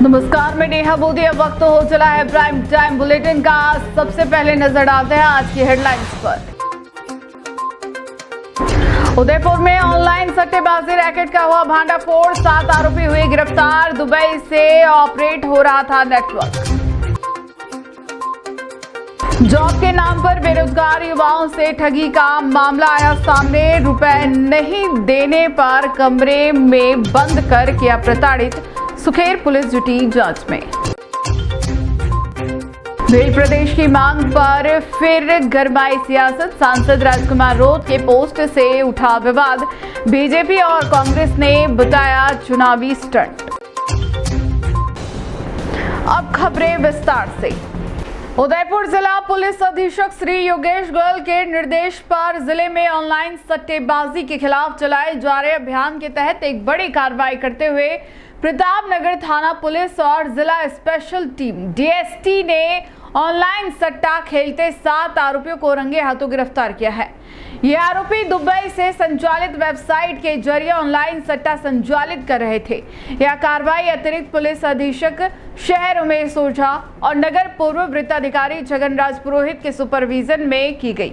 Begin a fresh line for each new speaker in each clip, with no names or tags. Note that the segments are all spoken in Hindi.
नमस्कार, मैं नेहा मोदी। अब वक्त हो चला है प्राइम टाइम बुलेटिन का। सबसे पहले नजर डालते हैं आज की हेडलाइंस पर। उदयपुर में ऑनलाइन सट्टेबाजी रैकेट का हुआ भांडाफोड़, 7 आरोपी हुए गिरफ्तार। दुबई से ऑपरेट हो रहा था नेटवर्क। जॉब के नाम पर बेरोजगार युवाओं से ठगी का मामला आया सामने। रुपए नहीं देने पर कमरे में बंद कर किया प्रताड़ित। सुखेर पुलिस जुटी जांच में। भेल प्रदेश की मांग पर फिर गरमाई सियासत। सांसद राजकुमार रोत के पोस्ट से उठा विवाद। बीजेपी और कांग्रेस ने बताया चुनावी स्टंट। अब खबरें विस्तार से। उदयपुर जिला पुलिस अधीक्षक श्री योगेश गोयल के निर्देश पर जिले में ऑनलाइन सट्टेबाजी के खिलाफ चलाए जा रहे अभियान के तहत एक बड़ी कार्रवाई करते हुए प्रतापनगर थाना पुलिस और जिला स्पेशल टीम डीएसटी ने ऑनलाइन सट्टा खेलते 7 आरोपियों को रंगे हाथों गिरफ्तार किया है। ये आरोपी दुबई से संचालित वेबसाइट के जरिए ऑनलाइन सट्टा संचालित कर रहे थे। यह कार्रवाई अतिरिक्त पुलिस अधीक्षक शहर उमेश ओझा और नगर पूर्व वृत्ताधिकारी जगनराज पुरोहित के सुपरविजन में की गई।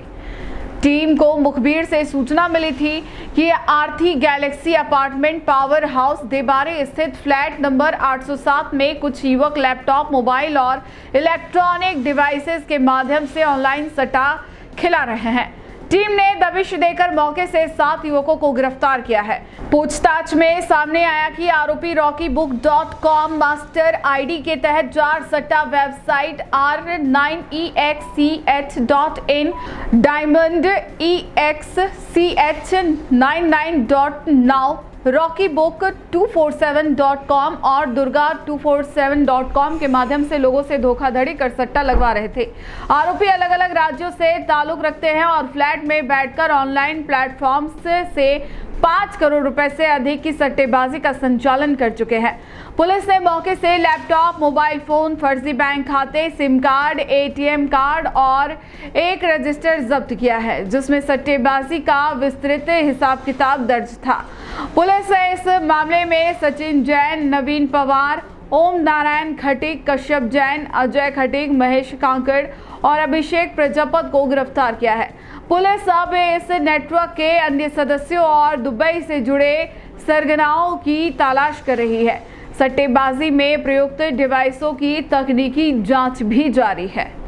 टीम को मुखबिर से सूचना मिली थी कि आरती गैलेक्सी अपार्टमेंट पावर हाउस देबारे स्थित फ्लैट नंबर 807 में कुछ युवक लैपटॉप, मोबाइल और इलेक्ट्रॉनिक डिवाइसेस के माध्यम से ऑनलाइन सट्टा खिला रहे हैं। टीम ने दबिश देकर मौके से 7 युवकों को गिरफ्तार किया है। पूछताछ में सामने आया कि आरोपी rockybook.com मास्टर आईडी के तहत 4 सट्टा website R9EXCH.in, diamond EXCH99.now, rockybook247.com और दुर्गा247.com के माध्यम से लोगों से धोखाधड़ी कर सट्टा लगवा रहे थे। आरोपी अलग अलग राज्यों से ताल्लुक रखते हैं और फ्लैट में बैठकर ऑनलाइन प्लेटफॉर्म्स से 5 करोड़ रुपए से अधिक की सट्टेबाजी का संचालन कर चुके हैं। पुलिस ने मौके से लैपटॉप, मोबाइल फोन, फर्जी बैंक खाते, सिम कार्ड, एटीएम कार्ड और एक रजिस्टर जब्त किया है, जिसमें सट्टेबाजी का विस्तृत हिसाब किताब दर्ज था। पुलिस ने इस मामले में सचिन जैन, नवीन पवार, ओम नारायण खटीक, कश्यप जैन, अजय खटीक, महेश कांकड़ और अभिषेक प्रजापत को गिरफ्तार किया है। पुलिस अब इस नेटवर्क के अन्य सदस्यों और दुबई से जुड़े सरगनाओं की तलाश कर रही है। सट्टेबाजी में प्रयुक्त डिवाइसों की तकनीकी जांच भी जारी है।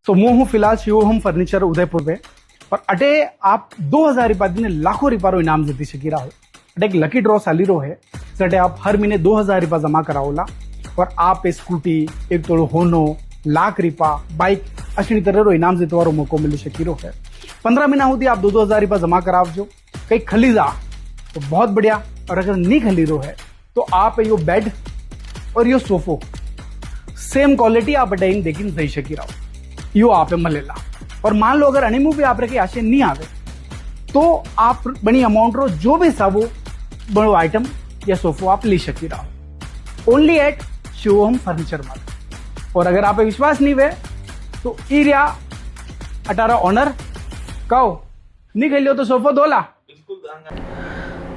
तो मैं हूँ फिलहाल शिवोहम फर्नीचर उदयपुर में और अटे आप 2000 रुपया दिन लाखों रुपया इनाम जीती सकी रहो। अटे एक लकी ड्रॉ चाली रो है जटे आप हर महीने 2000 रुपया जमा कराओला और आप स्कूटी, एक तोड़ो होनो, लाख रुपया, बाइक अशी तरह रो इनाम जीतवा रो मौको मिली सकी रो है। 15 महीना होती आप 2-2000 रुपया जमा करावजो। कहीं खली जा तो बहुत बढ़िया, और अगर नहीं खली रो है तो आप यो बेड और यो सोफो सेम क्वालिटी आप अटेन देखिन सही सकी रहो, यो आप मलेला। और मान लो अगर अनिमू भी आप रखे आशे नहीं आवे तो आप बड़ी अमाउंट रो जो भी सा वो बड़ो आइटम या सोफो आप ले सकी रहो ओनली एट शिवोहम फर्नीचर में। और अगर आप विश्वास नहीं हुए तो इरिया 18 ऑनर कहो नहीं खेलियो तो सोफो दोला।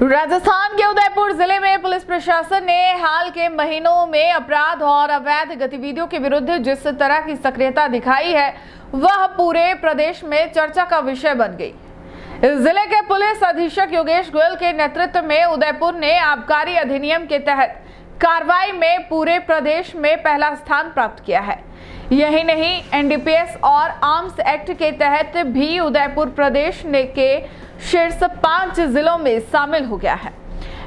राजस्थान के उदयपुर जिले में पुलिस प्रशासन ने हाल के महीनों में अपराध और अवैध गतिविधियों के विरुद्ध जिस तरह की सक्रियता दिखाई है वह पूरे प्रदेश में चर्चा का विषय बन गई। इस जिले के पुलिस अधीक्षक योगेश गोयल के नेतृत्व में उदयपुर ने आबकारी अधिनियम के तहत कार्रवाई में पूरे प्रदेश में पहला स्थान प्राप्त किया है। यही नहीं, एनडीपीएस और आर्म्स एक्ट के तहत भी उदयपुर प्रदेश के शीर्ष 5 जिलों में शामिल हो गया है।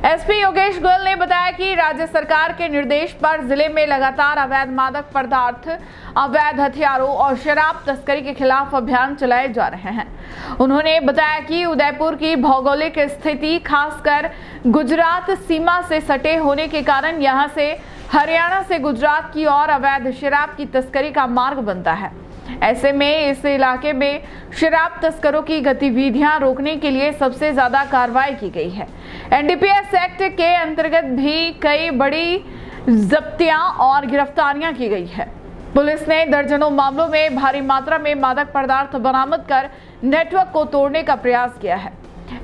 एसपी योगेश गोयल ने बताया कि राज्य सरकार के निर्देश पर जिले में लगातार अवैध मादक पदार्थ, अवैध हथियारों और शराब तस्करी के खिलाफ अभियान चलाए जा रहे हैं। उन्होंने बताया कि उदयपुर की भौगोलिक स्थिति खासकर गुजरात सीमा से सटे होने के कारण यहां से हरियाणा से गुजरात की ओर अवैध शराब की तस्करी का मार्ग बनता है। ऐसे में इस इलाके में शराब तस्करों की गतिविधियां रोकने के लिए सबसे ज्यादा कार्रवाई की गई है। एनडीपीएस एक्ट के अंतर्गत भी कई बड़ी जब्तियां और गिरफ्तारियां की गई है। पुलिस ने दर्जनों मामलों में भारी मात्रा में मादक पदार्थ बरामद कर नेटवर्क को तोड़ने का प्रयास किया है।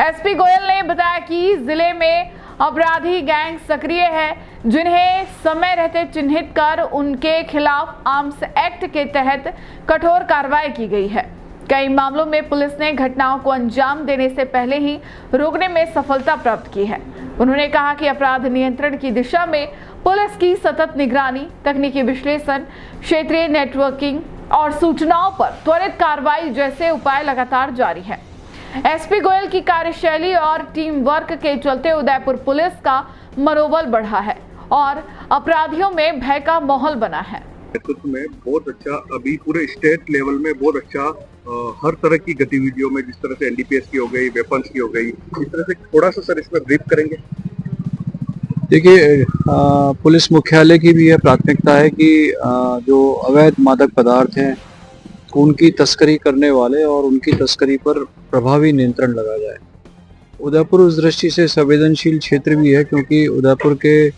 एसपी गोयल ने बताया कि जिले में अपराधी गैंग सक्रिय है, जिन्हें समय रहते चिन्हित कर उनके खिलाफ आर्म्स एक्ट के तहत कठोर कार्रवाई की गई है। कई मामलों में पुलिस ने घटनाओं को अंजाम देने से पहले ही रोकने में सफलता प्राप्त की है। उन्होंने कहा कि अपराध नियंत्रण की दिशा में पुलिस की सतत निगरानी, तकनीकी विश्लेषण, क्षेत्रीय नेटवर्किंग और सूचनाओं पर त्वरित कार्रवाई जैसे उपाय लगातार जारी है। एसपी गोयल की कार्यशैली और टीम वर्क के चलते उदयपुर पुलिस का मनोबल बढ़ा है और अपराधियों में भय का माहौल बना है।
नेतृत्व में बहुत अच्छा, अभी पूरे स्टेट लेवल में बहुत अच्छा हर तरह की गतिविधियों में, जिस तरह से एनडीपीएस की हो गई, वेपन्स की हो गई, इस तरह से थोड़ा सा सर इसमें ब्रीफ करेंगे।
देखिए, पुलिस मुख्यालय की भी यह प्राथमिकता है कि जो अवैध मादक पदार्थ हैं उनकी तस्करी करने वाले और उनकी तस्करी पर प्रभावी नियंत्रण लगा जाए। उदयपुर उस दृष्टि से संवेदनशील क्षेत्र भी है क्योंकि उदयपुर के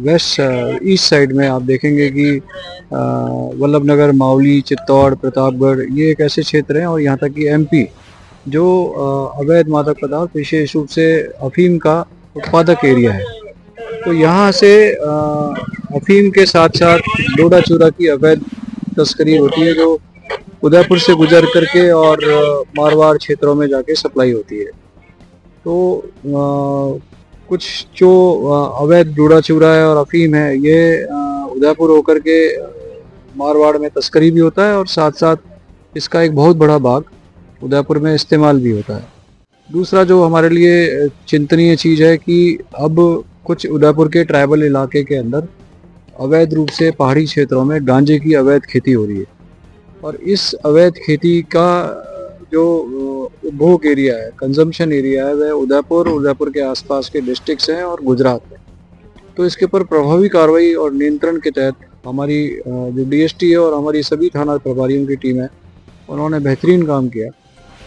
वेस्ट ईस्ट साइड में आप देखेंगे कि वल्लभनगर, मावली, चित्तौड़, प्रतापगढ़ ये एक ऐसे क्षेत्र हैं और यहाँ तक कि एमपी जो अवैध मादक पदार्थ विशेष रूप से अफीम का उत्पादक एरिया है। तो यहाँ से अफीम के साथ साथ डोडा चूरा की अवैध तस्करी होती है जो उदयपुर से गुजर करके और मारवाड़ क्षेत्रों में जाके सप्लाई होती है। तो कुछ जो अवैध डोडा चूरा है और अफीम है ये उदयपुर होकर के मारवाड़ में तस्करी भी होता है और साथ साथ इसका एक बहुत बड़ा भाग उदयपुर में इस्तेमाल भी होता है। दूसरा जो हमारे लिए चिंतनीय चीज़ है कि अब कुछ उदयपुर के ट्राइबल इलाके के अंदर अवैध रूप से पहाड़ी क्षेत्रों में गांजे की अवैध खेती हो रही है और इस अवैध खेती का जो उपभोग एरिया है, कंजम्पशन एरिया है, वह उदयपुर के आसपास के डिस्ट्रिक्ट्स हैं और गुजरात है। तो इसके ऊपर प्रभावी कार्रवाई और नियंत्रण के तहत हमारी जो डीएसटी है और हमारी सभी थाना प्रभारियों की टीम है, उन्होंने बेहतरीन काम किया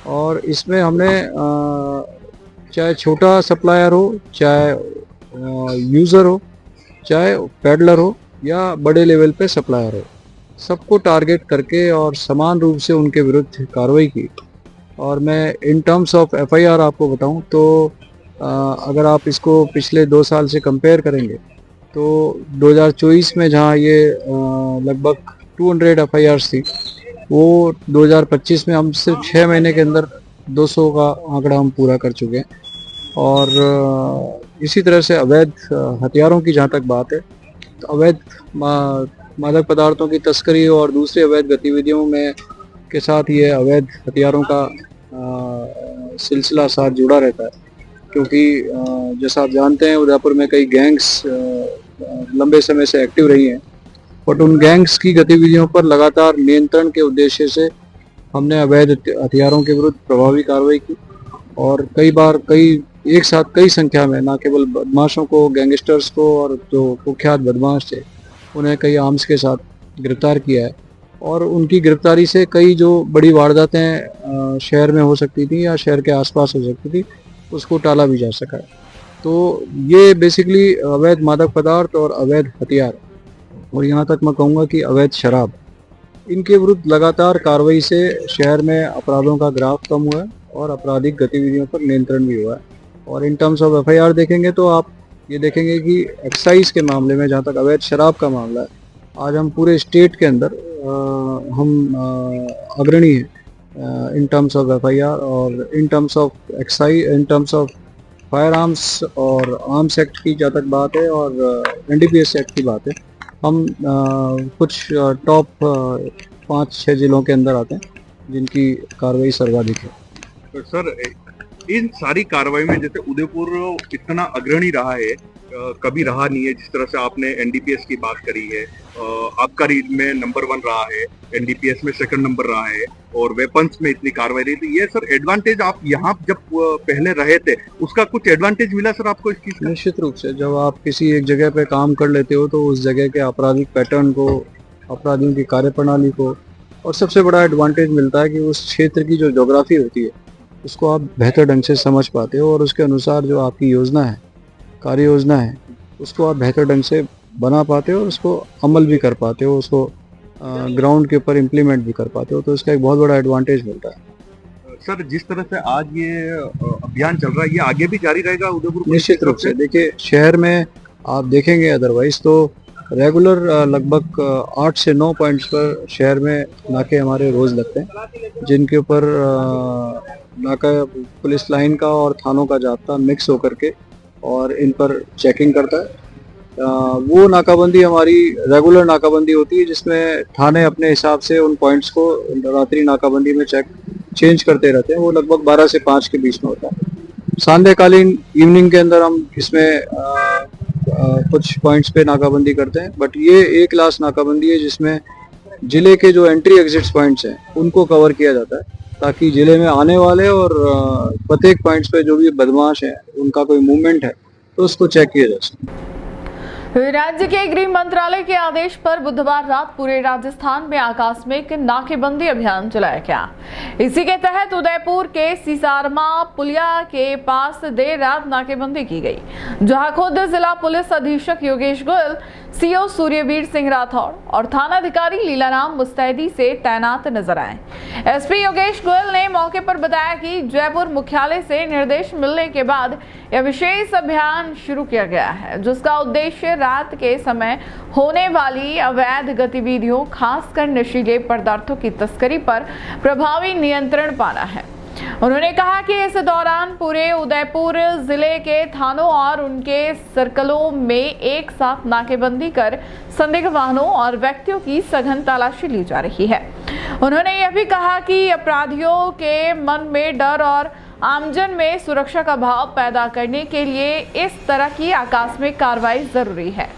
और इसमें हमने चाहे छोटा सप्लायर हो, चाहे यूज़र हो, चाहे पेडलर हो या बड़े लेवल पे सप्लायर हो, सबको टारगेट करके और समान रूप से उनके विरुद्ध कार्रवाई की। और मैं इन टर्म्स ऑफ एफआईआर आपको बताऊं तो अगर आप इसको पिछले 2 साल से कंपेयर करेंगे तो 2024 में जहां ये लगभग 200 एफआईआर्स थी, वो 2025 में हम सिर्फ 6 महीने के अंदर 200 का आंकड़ा हम पूरा कर चुके हैं। और इसी तरह से अवैध हथियारों की जहाँ तक बात है तो अवैध मादक पदार्थों की तस्करी और दूसरी अवैध गतिविधियों में के साथ ये अवैध हथियारों का सिलसिला साथ जुड़ा रहता है क्योंकि जैसा आप जानते हैं उदयपुर में कई गैंग्स लंबे समय से एक्टिव रही हैं, बट उन गैंग्स की गतिविधियों पर लगातार नियंत्रण के उद्देश्य से हमने अवैध हथियारों के विरुद्ध प्रभावी कार्रवाई की और एक साथ कई संख्या में न केवल बदमाशों को, गैंगस्टर्स को और जो कुख्यात बदमाश थे उन्हें कई आर्म्स के साथ गिरफ्तार किया है और उनकी गिरफ्तारी से कई जो बड़ी वारदातें शहर में हो सकती थी या शहर के आसपास हो सकती थी उसको टाला भी जा सका है। तो ये बेसिकली अवैध मादक पदार्थ और अवैध हथियार और यहाँ तक मैं कहूँगा कि अवैध शराब, इनके विरुद्ध लगातार कार्रवाई से शहर में अपराधों का ग्राफ कम हुआ है और आपराधिक गतिविधियों पर नियंत्रण भी हुआ है। और इन टर्म्स ऑफ एफआईआर देखेंगे तो आप ये देखेंगे कि एक्साइज के मामले में जहाँ तक अवैध शराब का मामला है, आज हम पूरे स्टेट के अंदर हम अग्रणी हैं इन टर्म्स ऑफ एफआईआर और in terms of excise, in terms of fire arms और आर्म्स एक्ट की जहाँ तक बात है और एनडीपीएस एक्ट की बात है, हम कुछ टॉप 5-6 जिलों के अंदर आते हैं जिनकी कार्रवाई सर्वाधिक है।
तो सर इन सारी कार्रवाई में जैसे उदयपुर इतना अग्रणी रहा है, कभी रहा नहीं है। जिस तरह से आपने एनडीपीएस की बात करी है, आबकारी में नंबर 1 रहा है, एनडीपीएस में सेकंड नंबर रहा है और वेपन्स में इतनी कार्रवाई रही थी। ये सर एडवांटेज आप यहाँ जब पहले रहे थे उसका कुछ एडवांटेज मिला सर आपको इस चीज का?
निश्चित रूप से जब आप किसी एक जगह पे काम कर लेते हो तो उस जगह के आपराधिक पैटर्न को, अपराधियों की कार्यप्रणाली को, और सबसे बड़ा एडवांटेज मिलता है कि उस क्षेत्र की जो ज्योग्राफी होती है उसको आप बेहतर ढंग से समझ पाते हो और उसके अनुसार जो आपकी योजना है, कार्य योजना है, उसको आप बेहतर ढंग से बना पाते हो और उसको अमल भी कर पाते हो, उसको ग्राउंड के ऊपर इम्प्लीमेंट भी कर पाते हो, तो इसका एक बहुत बड़ा एडवांटेज मिलता है।
सर जिस तरह से आज ये अभियान चल रहा है, ये आगे भी जारी रहेगा उदयपुर?
निश्चित रूप से देखिए, शहर में आप देखेंगे अदरवाइज तो रेगुलर लगभग 8 से 9 पॉइंट्स पर शहर में नाके हमारे रोज लगते हैं, जिनके ऊपर नाका पुलिस लाइन का और थानों का जाब्ता मिक्स होकर के और इन पर चेकिंग करता है। वो नाकाबंदी हमारी रेगुलर नाकाबंदी होती है जिसमें थाने अपने हिसाब से उन पॉइंट्स को रात्रि नाकाबंदी में चेंज करते रहते हैं। वो लगभग 12 से 5 के बीच में होता है। संध्याकालीन इवनिंग के अंदर हम इसमें कुछ पॉइंट्स पे नाकाबंदी करते हैं, बट ये एक क्लास नाकाबंदी है जिसमें जिले के जो एंट्री एग्जिट पॉइंट्स हैं उनको कवर किया जाता है ताकि जिले में आने वाले और प्रत्येक पॉइंट्स पे जो भी बदमाश है उनका कोई मूवमेंट है तो उसको चेक किया जा सके।
राज्य के गृह मंत्रालय के आदेश पर बुधवार रात पूरे राजस्थान में आकस्मिक नाकेबंदी अभियान चलाया गया। इसी के तहत उदयपुर के सीसारमा पुलिया के पास देर रात नाकेबंदी की गई, जहां खुद जिला पुलिस अधीक्षक योगेश गोयल, सीओ सूर्यवीर सिंह राठौड़ और थानाधिकारी लीलाराम मुस्तैदी से तैनात नजर आए। एसपी योगेश गोयल ने मौके पर बताया कि जयपुर मुख्यालय से निर्देश मिलने के बाद यह विशेष अभियान शुरू किया गया है, जिसका उद्देश्य रात के समय होने वाली अवैध गतिविधियों, खासकर नशीले पदार्थों की तस्करी पर प्रभावी नियंत्रण पाना है। उन्होंने कहा कि इस दौरान पूरे उदयपुर जिले के थानों और उनके सर्कलों में एक साथ नाकेबंदी कर संदिग्ध वाहनों और व्यक्तियों की सघन तलाशी ली जा रही है। उन्होंने यह भी कहा कि अपराधियों के मन में डर और आमजन में सुरक्षा का भाव पैदा करने के लिए इस तरह की आकस्मिक कार्रवाई जरूरी है।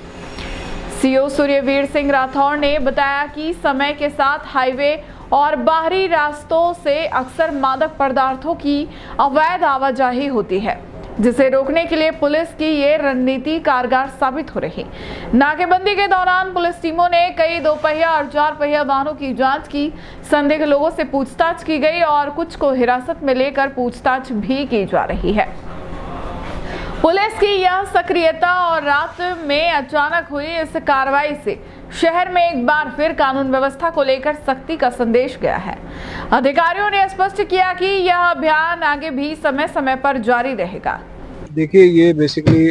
सीओ सूर्यवीर सिंह राठौड़ ने बताया कि समय के साथ हाईवे और बाहरी रास्तों से अक्सर मादक पदार्थों की अवैध आवाजाही होती है, जिसे रोकने के लिए पुलिस की ये रणनीति कारगर साबित हो रही। नाकेबंदी के दौरान पुलिस टीमों ने कई 2 पहिया और 4 पहिया वाहनों की जांच की, संदिग्ध लोगों से पूछताछ की गई और कुछ को हिरासत में लेकर पूछताछ भी की जा रही है। पुलिस की यह सक्रियता और रात में अचानक हुई इस कार्रवाई से शहर में एक बार फिर कानून व्यवस्था को लेकर सख्ती का संदेश गया है। अधिकारियों ने स्पष्ट किया कि यह अभियान आगे भी समय समय पर जारी रहेगा।
देखिए, ये बेसिकली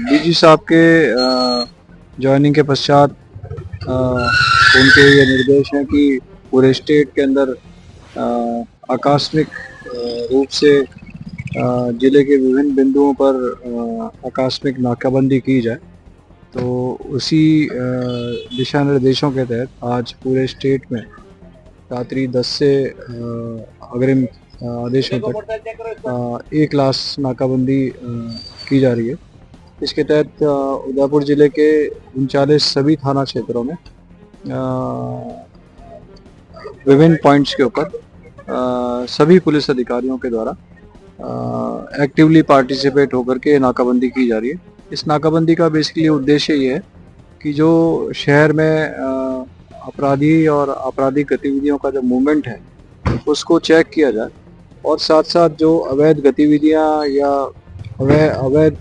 डीजी साहब के ज्वाइनिंग के पश्चात उनके ये निर्देश हैं कि पूरे स्टेट के अंदर आकस्मिक रूप से जिले के विभिन्न बिंदुओं पर आकस्मिक नाकाबंदी की जाए। तो उसी दिशा निर्देशों के तहत आज पूरे स्टेट में रात्रि 10 से अग्रिम आदेशों तक एक क्लास नाकाबंदी की जा रही है। इसके तहत उदयपुर जिले के 39 सभी थाना क्षेत्रों में विभिन्न पॉइंट्स के ऊपर सभी पुलिस अधिकारियों के द्वारा एक्टिवली पार्टिसिपेट होकर के नाकाबंदी की जा रही है। इस नाकाबंदी का बेसिकली उद्देश्य ये है कि जो शहर में अपराधी और आपराधिक गतिविधियों का जो मूवमेंट है उसको चेक किया जाए और साथ साथ जो अवैध गतिविधियां या अवैध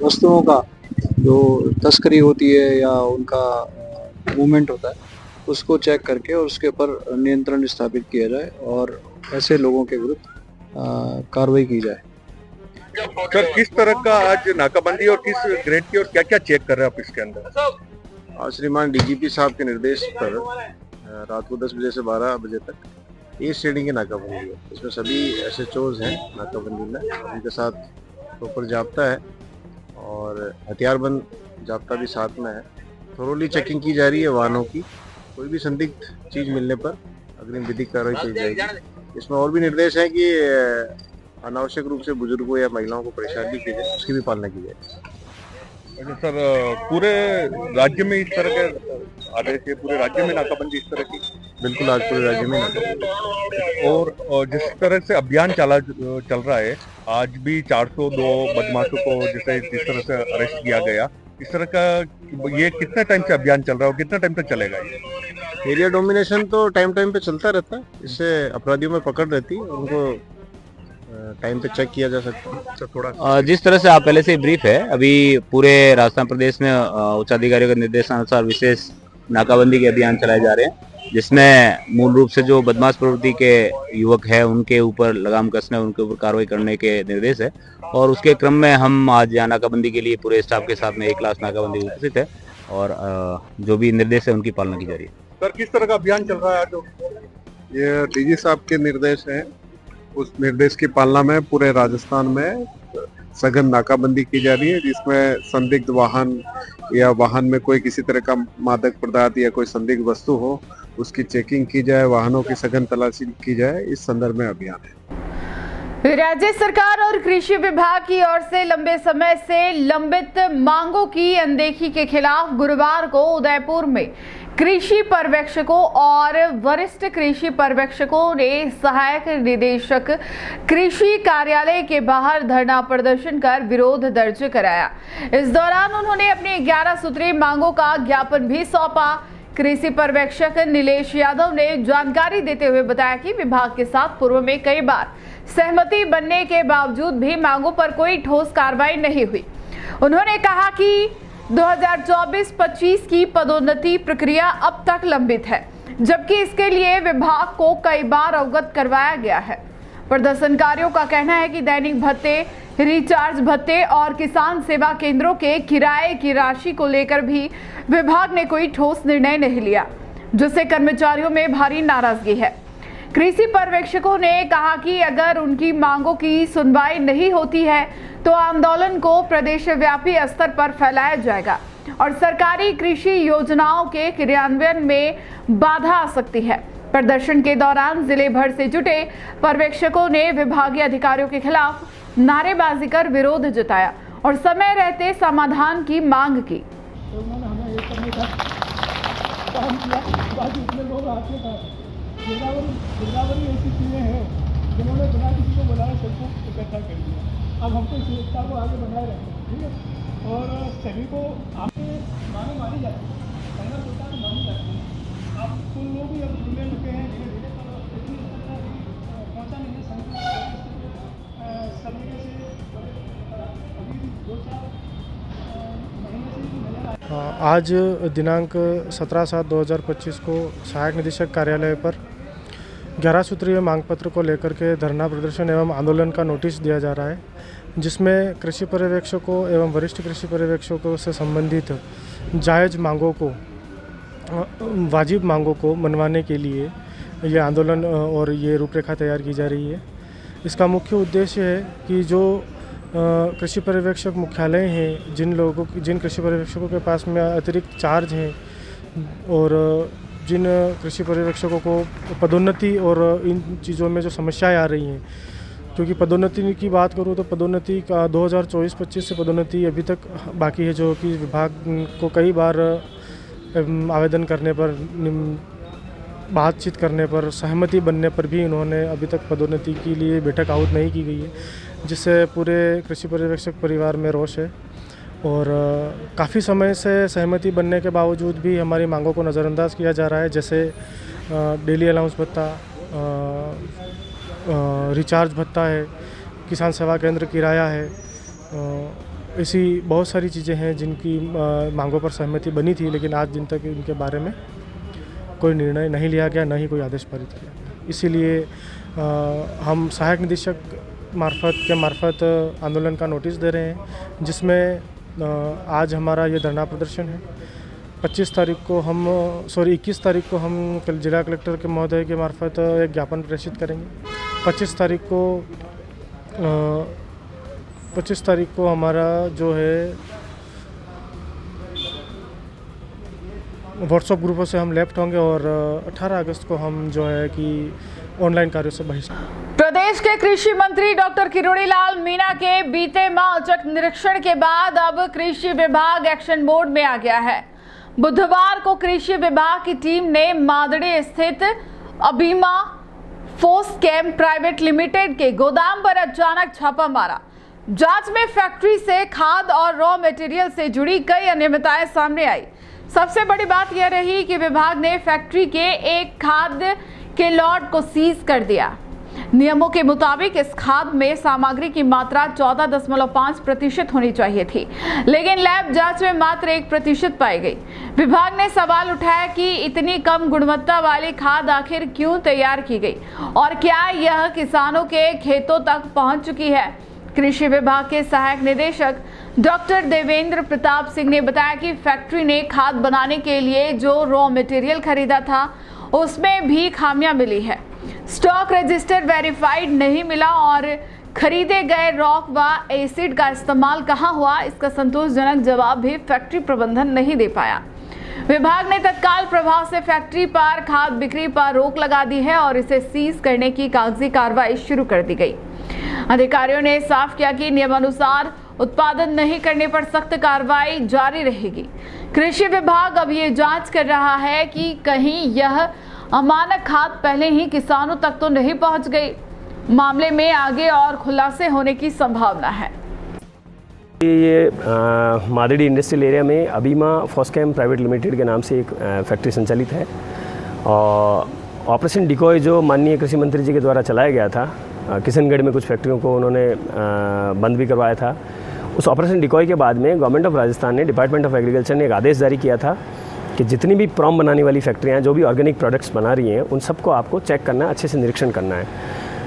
वस्तुओं का जो तस्करी होती है या उनका मूवमेंट होता है उसको चेक करके और उसके ऊपर नियंत्रण स्थापित किया जाए और ऐसे लोगों के विरुद्ध कार्रवाई की जाए।
सर किस तरह का आज नाकाबंदी और किस ग्रेड की और क्या क्या चेक कर रहे हैं आप इसके अंदर?
आज श्रीमान डीजीपी साहब के निर्देश पर रात को 10 बजे से 12 बजे तक ए श्रेणी की नाकाबंदी है। इसमें सभी SHOs हैं नाकाबंदी में, उनके साथ प्रॉपर जाब्ता है और हथियारबंद जाब्ता भी साथ में है। थोरोली चेकिंग की जा रही है वाहनों की, कोई भी संदिग्ध चीज मिलने पर अग्रिम विधिक कार्रवाई की जाएगी। इसमें और भी निर्देश है कि अनावश्यक रूप से बुजुर्गों या महिलाओं को परेशान नहीं की जाए, उसकी भी पालना की जाए।
अच्छा सर, पूरे राज्य में इस तरह के आदेश है, पूरे राज्य में नाकाबंदी इस तरह की?
बिल्कुल, आज पूरे राज्य में नाकाबंदी।
और जिस तरह से अभियान चल रहा है, आज भी 402 बदमाशों को जिस तरह से अरेस्ट किया गया, इस तरह का ये कितने टाइम से अभियान चल रहा है और कितना टाइम तक चलेगा ये?
एरिया डोमिनेशन तो टाइम टाइम पे चलता रहता है, इससे अपराधियों में पकड़ रहती है, उनको टाइम पे चेक किया जा सकता है।
तो थोड़ा
जिस तरह से आप पहले से ब्रीफ है, अभी पूरे राजस्थान प्रदेश में उच्चाधिकारियों के निर्देशानुसार विशेष नाकाबंदी के अभियान चलाए जा रहे हैं, जिसमें मूल रूप से जो बदमाश प्रवृत्ति के युवक है उनके ऊपर लगाम कसने, उनके ऊपर कार्रवाई करने के निर्देश है। और उसके क्रम में हम आज यहाँ नाकाबंदी के लिए पूरे स्टाफ के साथ में 1 क्लास नाकाबंदी उपस्थित है और जो भी निर्देश है उनकी पालना की जा रही है।
सर, किस तरह का अभियान चल रहा है आज?
ये डीजी साहब के निर्देश हैं, उस निर्देश की पालना में पूरे राजस्थान में सघन नाकाबंदी की जा रही है, जिसमें संदिग्ध वाहन या वाहन में कोई किसी तरह का मादक पदार्थ या कोई संदिग्ध वस्तु हो, उसकी चेकिंग की जाए, वाहनों की सघन तलाशी की जाए। इस संदर्भ में अभियान है।
राज्य सरकार और कृषि विभाग की ओर से लंबे समय से लंबित मांगों की अनदेखी के खिलाफ गुरुवार को उदयपुर में कृषि पर्यवेक्षकों और वरिष्ठ कृषि पर्यवेक्षकों ने सहायक निदेशक कृषि कार्यालय के बाहर धरना प्रदर्शन कर विरोध दर्ज कराया। इस दौरान उन्होंने अपनी 11 सूत्रीय मांगों का ज्ञापन भी सौंपा। कृषि पर्यवेक्षक नीलेश यादव ने जानकारी देते हुए बताया कि विभाग के साथ पूर्व में कई बार सहमति बनने के बावजूद भी मांगों पर कोई ठोस कार्रवाई नहीं हुई। उन्होंने कहा कि 2024-25 की पदोन्नति प्रक्रिया अब तक लंबित है, जबकि इसके लिए विभाग को कई बार अवगत करवाया गया है। प्रदर्शनकारियों का कहना है कि दैनिक भत्ते, रिचार्ज भत्ते और किसान सेवा केंद्रों के किराए की राशि को लेकर भी विभाग ने कोई ठोस निर्णय नहीं लिया, जिससे कर्मचारियों में भारी नाराजगी है। कृषि पर्यवेक्षकों ने कहा कि अगर उनकी मांगों की सुनवाई नहीं होती है तो आंदोलन को प्रदेशव्यापी स्तर पर फैलाया जाएगा और सरकारी कृषि योजनाओं के क्रियान्वयन में बाधा आ सकती है। प्रदर्शन के दौरान जिले भर से जुटे पर्यवेक्षकों ने विभागीय अधिकारियों के खिलाफ नारेबाजी कर विरोध जताया और समय रहते समाधान की मांग की।
उन्होंने हमें एक करने का काम किया, बाकी इतने लोग आते हैं। गिरदावरी ऐसी चीज़ें हैं जिन्होंने बिना किसी को बुलाए सबको इकट्ठा कर दिया। अब हमको इस एकता को आगे बढ़ाए रखना है, ठीक है, और सभी को आपके मांगे मानी जाती है, पहला होता है मानी जाती है। आप कुल लोग भी अब जुड़ने लगे हैं धीरे धीरे, पर इतनी पहुँचा नहीं है सब जगह से अभी 2-4 महीने से नजर आ। आज दिनांक 17/7/2025 को सहायक निदेशक कार्यालय पर 11 सूत्रीय मांग पत्र को लेकर के धरना प्रदर्शन एवं आंदोलन का नोटिस दिया जा रहा है, जिसमें कृषि पर्यवेक्षकों एवं वरिष्ठ कृषि पर्यवेक्षकों से संबंधित जायज़ मांगों को, वाजिब मांगों को मनवाने के लिए ये आंदोलन और ये रूपरेखा तैयार की जा रही है। इसका मुख्य उद्देश्य है कि जो कृषि पर्यवेक्षक मुख्यालय हैं, जिन कृषि पर्यवेक्षकों के पास में अतिरिक्त चार्ज हैं और जिन कृषि पर्यवेक्षकों को पदोन्नति और इन चीज़ों में जो समस्याएं आ रही हैं, क्योंकि पदोन्नति की बात करूँ तो पदोन्नति का 2024-25 से पदोन्नति अभी तक बाकी है, जो कि विभाग को कई बार आवेदन करने पर, बातचीत करने पर, सहमति बनने पर भी इन्होंने अभी तक पदोन्नति के लिए बैठक आहूत नहीं की गई है, जिससे पूरे कृषि पर्यवेक्षक परिवार में रोष है। और काफ़ी समय से सहमति बनने के बावजूद भी हमारी मांगों को नज़रअंदाज किया जा रहा है, जैसे डेली अलाउंस भत्ता, रिचार्ज भत्ता है, किसान सेवा केंद्र किराया है, ऐसी बहुत सारी चीज़ें हैं जिनकी मांगों पर सहमति बनी थी, लेकिन आज दिन तक इनके बारे में कोई निर्णय नहीं लिया गया, न ही कोई आदेश पारित किया गया। इसीलिए हम सहायक निदेशक मार्फत आंदोलन का नोटिस दे रहे हैं, जिसमें आज हमारा ये धरना प्रदर्शन है। 21 तारीख को हम जिला कलेक्टर के महोदय के मार्फत एक ज्ञापन प्रेषित करेंगे। 25 तारीख को हमारा जो है व्हाट्सएप ग्रुपों से हम लेफ्ट होंगे और 18 अगस्त को हम जो है कि ऑनलाइन कार्यों से बहिष्कार।
प्रदेश के कृषि मंत्री डॉक्टर किरोड़ीलाल मीणा के बीते माह औचक निरीक्षण के बाद अब कृषि विभाग एक्शन मोड में आ गया है। बुधवार को कृषि विभाग की टीम ने मादड़ी स्थित अबीमा फोस्केम प्राइवेट लिमिटेड के गोदाम पर अचानक छापा मारा। जांच में फैक्ट्री से खाद और रॉ मटेरियल से जुड़ी कई अनियमितताएं सामने आई। सबसे बड़ी बात यह रही कि विभाग ने फैक्ट्री के एक खाद के लॉट को सीज कर दिया। नियमों के मुताबिक इस खाद में सामग्री की मात्रा 14.5% होनी चाहिए थी, लेकिन लैब जांच में मात्र 1% पाई गई। विभाग ने सवाल उठाया कि इतनी कम गुणवत्ता वाली खाद आखिर क्यों तैयार की गई और क्या यह किसानों के खेतों तक पहुंच चुकी है। कृषि विभाग के सहायक निदेशक डॉक्टर देवेंद्र प्रताप सिंह ने बताया कि फैक्ट्री ने खाद बनाने के लिए जो रॉ मटेरियल खरीदा था उसमें भी खामियां मिली है। स्टॉक रजिस्टर वेरीफाइड नहीं मिला और खरीदे गए रॉक व एसिड का इस्तेमाल कहां हुआ, इसका संतोषजनक जवाब भी फैक्ट्री प्रबंधन नहीं दे पाया। विभाग ने तत्काल प्रभाव से फैक्ट्री पर खाद बिक्री पर रोक लगा दी है और इसे सीज करने की कागजी कार्रवाई शुरू कर दी गई। अधिकारियों ने साफ किया कि नियमानुसार उत्पादन नहीं करने पर सख्त कार्रवाई जारी रहेगी। कृषि विभाग अब ये जांच कर रहा है कि कहीं यह अमानक खाद पहले ही किसानों तक तो नहीं पहुंच गई। मामले में आगे और खुलासे होने की संभावना है।
ये मादड़ी इंडस्ट्रियल एरिया में अबीमा फोस्केम प्राइवेट लिमिटेड के नाम से एक फैक्ट्री संचालित है और ऑपरेशन डिकॉय जो माननीय कृषि मंत्री जी के द्वारा चलाया गया था, किशनगढ़ में कुछ फैक्ट्रियों को उन्होंने बंद भी करवाया था। उस ऑपरेशन डिकॉय के बाद में गवर्नमेंट ऑफ राजस्थान ने, डिपार्टमेंट ऑफ एग्रीकल्चर ने एक आदेश जारी किया था कि जितनी भी प्रॉम बनाने वाली फैक्ट्रियाँ जो भी ऑर्गेनिक प्रोडक्ट्स बना रही हैं उन सबको आपको चेक करना है, अच्छे से निरीक्षण करना है।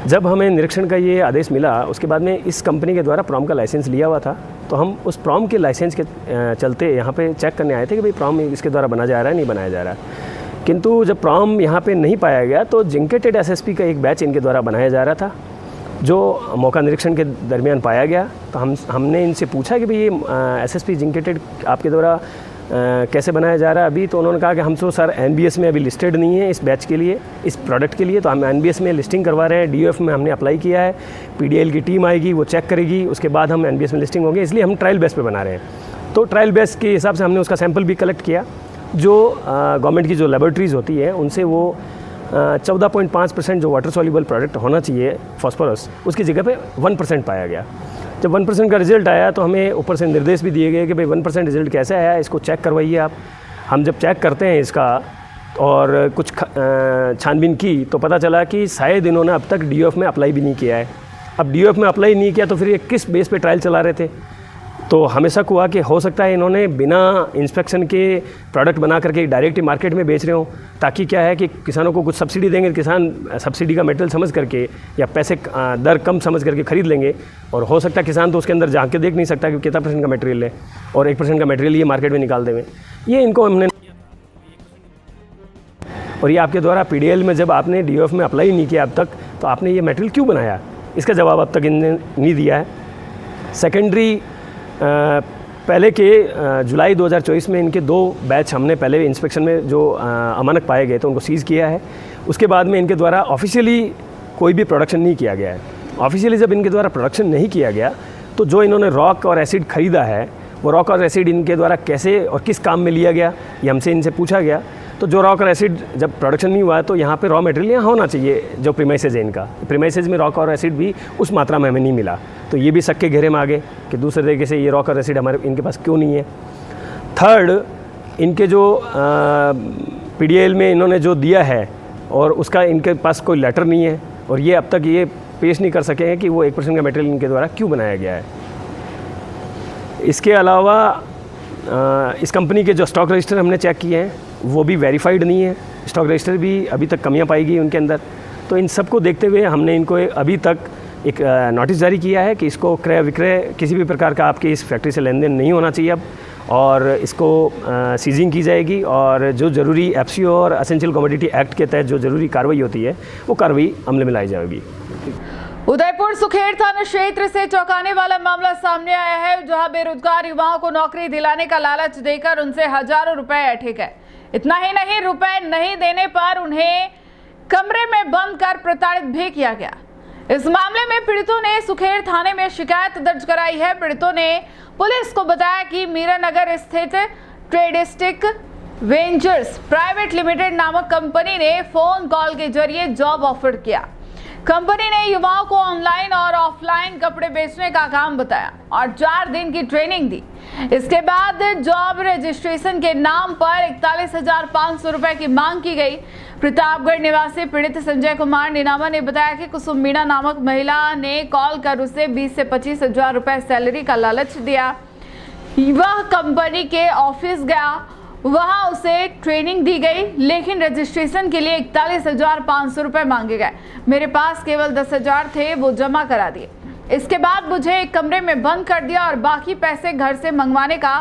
जब हमें निरीक्षण का ये आदेश मिला उसके बाद में इस कंपनी के द्वारा प्रॉम का लाइसेंस लिया हुआ था, तो हम उस प्रॉम के लाइसेंस के चलते यहाँ पे चेक करने आए थे कि भाई प्रॉम इसके द्वारा बना जा रहा है नहीं बनाया जा रहा है। किंतु जब प्रॉम यहाँ पे नहीं पाया गया तो जिंकेटेड एसएसपी का एक बैच इनके द्वारा बनाया जा रहा था, जो मौका निरीक्षण के दरमियान पाया गया। तो हमने इनसे पूछा कि भाई ये एसएसपी जिंकेटेड आपके द्वारा कैसे बनाया जा रहा है अभी। तो उन्होंने कहा कि हम तो सर एनबीएस में अभी लिस्टेड नहीं है इस बैच के लिए, इस प्रोडक्ट के लिए, तो हम एनबीएस में लिस्टिंग करवा रहे हैं। डीओएफ में हमने अप्लाई किया है, पीडीएल की टीम आएगी, वो चेक करेगी, उसके बाद हम एनबीएस में लिस्टिंग होंगे, इसलिए हम ट्रायल बेस पे बना रहे हैं। तो ट्रायल बेस के हिसाब से हमने उसका सैंपल भी कलेक्ट किया। जो गवर्नमेंट की जो लेबोरेटरीज़ होती है उनसे वो 14.5% जो वाटर सॉल्युबल प्रोडक्ट होना चाहिए फॉस्फोरस, उसकी जगह पे 1% पाया गया। जब 1% का रिजल्ट आया तो हमें ऊपर से निर्देश भी दिए गए कि भाई 1% रिजल्ट कैसे आया, इसको चेक करवाइए आप। हम जब चेक करते हैं इसका और कुछ छानबीन की तो पता चला कि शायद इन्होंने अब तक डीओएफ में अप्लाई भी नहीं किया है। अब डीओएफ में अप्लाई नहीं किया तो फिर ये किस बेस पे ट्रायल चला रहे थे। तो हमें शक हुआ कि हो सकता है इन्होंने बिना इंस्पेक्शन के प्रोडक्ट बना करके डायरेक्ट मार्केट में बेच रहे हो, ताकि क्या है कि किसानों को कुछ सब्सिडी देंगे, किसान सब्सिडी का मेटेरियल समझ करके या पैसे दर कम समझ करके खरीद लेंगे। और हो सकता है किसान तो उसके अंदर झांक के देख नहीं सकता कि कितना % का मटेरियल है और 1% का मटेरियल ये मार्केट में निकाल देंगे। ये इनको हमने, और ये आपके द्वारा पीडीएल में जब आपने डीओएफ में अप्लाई नहीं किया अब तक, तो आपने ये मटेरियल क्यों बनाया, इसका जवाब अब तक इन्होंने नहीं दिया है। सेकेंडरी पहले के जुलाई 2024 में इनके 2 बैच हमने पहले इंस्पेक्शन में जो अमानक पाए गए तो उनको सीज़ किया है। उसके बाद में इनके द्वारा ऑफिशियली कोई भी प्रोडक्शन नहीं किया गया है। ऑफिशियली जब इनके द्वारा प्रोडक्शन नहीं किया गया तो जो इन्होंने रॉक और एसिड ख़रीदा है वो रॉक और एसिड इनके द्वारा कैसे और किस काम में लिया गया ये हमसे इनसे पूछा गया। तो जो रॉक और एसिड जब प्रोडक्शन नहीं हुआ तो यहाँ पे रॉ मटेरियल यहाँ होना चाहिए, जो प्रीमाइसेज है इनका, प्रीमाइसेज में रॉक और एसिड भी उस मात्रा में हमें नहीं मिला। तो ये भी शक के घेरे में आ गए कि दूसरे तरीके से ये रॉक और एसिड हमारे इनके पास क्यों नहीं है। थर्ड, इनके जो पीडीएल में इन्होंने जो दिया है और उसका इनके पास कोई लेटर नहीं है और ये अब तक ये पेश नहीं कर सके हैं कि वो 1% का मटेरियल इनके द्वारा क्यों बनाया गया है। इसके अलावा इस कंपनी के जो स्टॉक रजिस्टर हमने चेक किए हैं वो भी वेरीफाइड नहीं है, स्टॉक रजिस्टर भी अभी तक कमियां पाई गई उनके अंदर। तो इन सब को देखते हुए हमने इनको अभी तक एक नोटिस जारी किया है कि इसको क्रय विक्रय किसी भी प्रकार का आपकी इस फैक्ट्री से लेन देन नहीं होना चाहिए अब, और इसको सीजिंग की जाएगी और जो ज़रूरी एफसीओ और एसेंशियल कमोडिटी एक्ट के तहत जो ज़रूरी कार्रवाई होती है वो कार्रवाई अमल में लाई जाएगी।
उदयपुर सुखेड़ थाना क्षेत्र से चौंकाने वाला मामला सामने आया है, जहां बेरोजगार युवाओं को नौकरी दिलाने का लालच देकर उनसे हजारों रुपए ऐंठे गए। इतना ही नहीं, रुपए नहीं देने पर उन्हें कमरे में बंद कर प्रताड़ित भी किया गया। इस मामले में पीड़ितों ने सुखेर थाने में शिकायत दर्ज कराई है। पीड़ितों ने पुलिस को बताया कि मीरानगर स्थित ट्रेडिस्टिक वेंचर्स प्राइवेट लिमिटेड नामक कंपनी ने फोन कॉल के जरिए जॉब ऑफर किया। कंपनी ने युवाओं को ऑनलाइन और ऑफलाइन कपड़े बेचने का काम बताया और 4 दिन की ट्रेनिंग दी। इसके बाद जॉब रजिस्ट्रेशन के नाम पर 41,500 रुपए की मांग की गई। प्रतापगढ़ निवासी पीड़ित संजय कुमार नीनामा ने बताया कि कुसुम मीणा नामक महिला ने कॉल कर उसे 20 से 25,000 रुपए सैलरी का लालच दिया। वह कंपनी के ऑफिस गया, वहां उसे ट्रेनिंग दी गई, लेकिन रजिस्ट्रेशन के लिए 41,500 रुपए मांगे गए। मेरे पास केवल 10,000 थे, वो जमा करा दिए। इसके बाद मुझे एक कमरे में बंद कर दिया और बाकी पैसे घर से मंगवाने का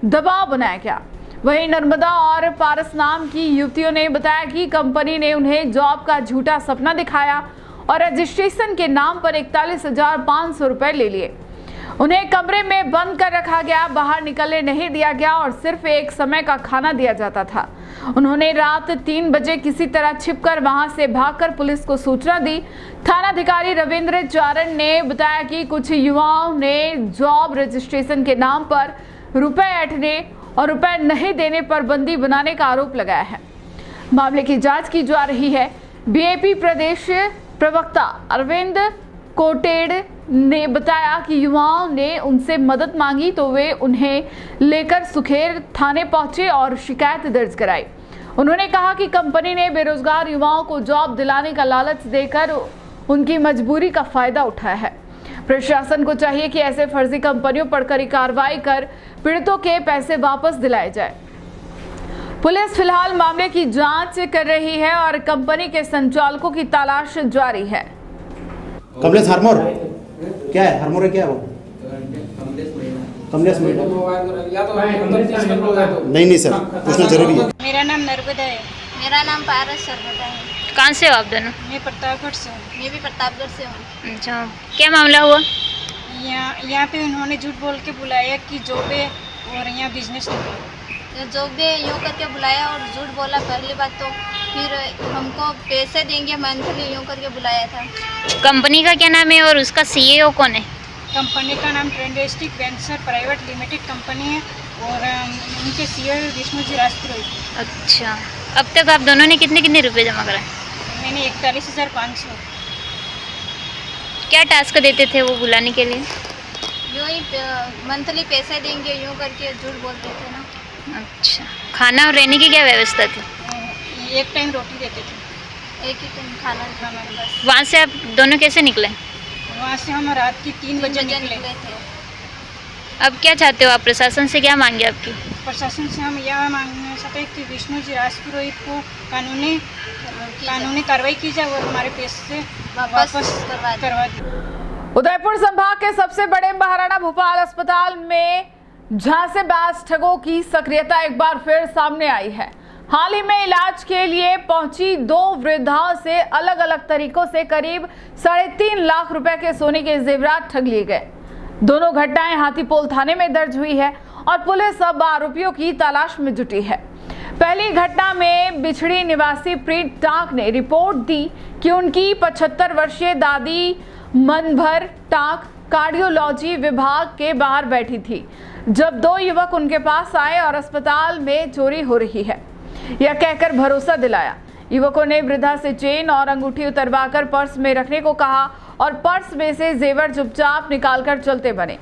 दबाव बनाया गया। वहीं नर्मदा और पारस नाम की युवतियों ने बताया कि कंपनी ने उन्हें जॉब का झूठा सपना दिखाया और रजिस्ट्रेशन के नाम पर 41,500 रुपए ले लिए। उन्हें कमरे में बंद कर रखा गया, बाहर निकलने नहीं दिया गया और सिर्फ एक समय का खाना दिया जाता था। उन्होंने रात 3 बजे किसी तरह छिपकर वहां से भागकर पुलिस को सूचना दी। थानाधिकारी रविंद्र चारण ने बताया कि कुछ युवाओं ने जॉब रजिस्ट्रेशन के नाम पर रुपए ऐंठने और रुपए नहीं देने पर बंदी बनाने का आरोप लगाया है। मामले की जांच की जा रही है। बीएपी प्रदेश प्रवक्ता अरविंद कोटेड़ ने बताया कि युवाओं ने उनसे मदद मांगी तो वे उन्हें लेकर सुखेर थाने पहुंचे और शिकायत दर्ज कराई। उन्होंने कहा कि कंपनी ने बेरोजगार युवाओं को जॉब दिलाने का लालच देकर उनकी मजबूरी का फायदा उठाया है। प्रशासन को चाहिए कि ऐसे फर्जी कंपनियों पर कड़ी कार्रवाई कर पीड़ितों के पैसे वापस दिलाए जाए। पुलिस फिलहाल मामले की जांच कर रही है और कंपनी के संचालकों की तलाश जारी है।
कमलेश हार्मोर क्या है? हार्मोर क्या है वो? कमलेश मीणा नहीं सर, पूछना जरूरी है।
मेरा नाम नर्मदा है।
मेरा नाम पारस शर्मा है।
कहाँ से हो आप दोनों? मैं प्रतापगढ़ से हूँ।
मैं भी प्रतापगढ़ से हूँ।
अच्छा, क्या मामला हुआ? यहाँ पे उन्होंने झूठ बोल के बुलाया कि जॉब है और यहाँ बिजनेस
जॉब है यूँ करके बुलाया और झूठ बोला पहली बात तो, फिर हमको पैसे देंगे मंथली यूँ करके बुलाया था।
कंपनी का क्या नाम है और उसका सीईओ कौन है? कंपनी का नाम ट्रेडिस्टिक वेंचर प्राइवेट लिमिटेड कंपनी है और उनके सीईओ विष्णु जी राजपुरोहित।
अच्छा, अब तक आप दोनों ने कितने कितने रुपए जमा कराए?
मैंने 41,500।
क्या टास्क देते थे वो बुलाने के लिए? यूँ ही मंथली पैसे देंगे यूँ करके झूठ बोलते थे ना।
अच्छा, खाना और रहने की क्या व्यवस्था थी? एक टाइम रोटी देते थे।
एक ही टाइम खाना बस।
वहाँ से आप दोनों कैसे निकले? वहाँ से हम रात की 3 बजे निकले
थे।
अब क्या चाहते हो आप? प्रशासन से क्या मांगे आपकी? प्रशासन से हम यह मांगना चाहते हैं कि विष्णु जी राजपुरोहित को कानूनी कार्रवाई की जाए और हमारे पैसे वापस करवा दें।
उदयपुर संभाग के सबसे बड़े महाराणा भूपाल अस्पताल में झांसेबाज ठगों की सक्रियता एक बार फिर सामने आई है। हाल ही में इलाज के लिए पहुंची 2 वृद्धाओं से अलग अलग तरीकों से करीब 3.5 लाख रुपए के सोने के जेवरात ठग लिए गए। दोनों घटनाएं हाथीपोल थाने में दर्ज हुई है और पुलिस अब आरोपियों की तलाश में जुटी है। पहली घटना में बिछड़ी निवासी प्रीत टांक ने रिपोर्ट दी कि उनकी 75 वर्षीय दादी मनभर टांक कार्डियोलॉजी विभाग के बाहर बैठी थी जब 2 युवक उनके पास आए और अस्पताल में चोरी हो रही है यह कहकर भरोसा दिलाया। युवकों ने वृद्धा से चेन और अंगूठी उतरवाकर पर्स में रखने को कहा और पर्स में से जेवर चुपचाप निकालकर चलते बने।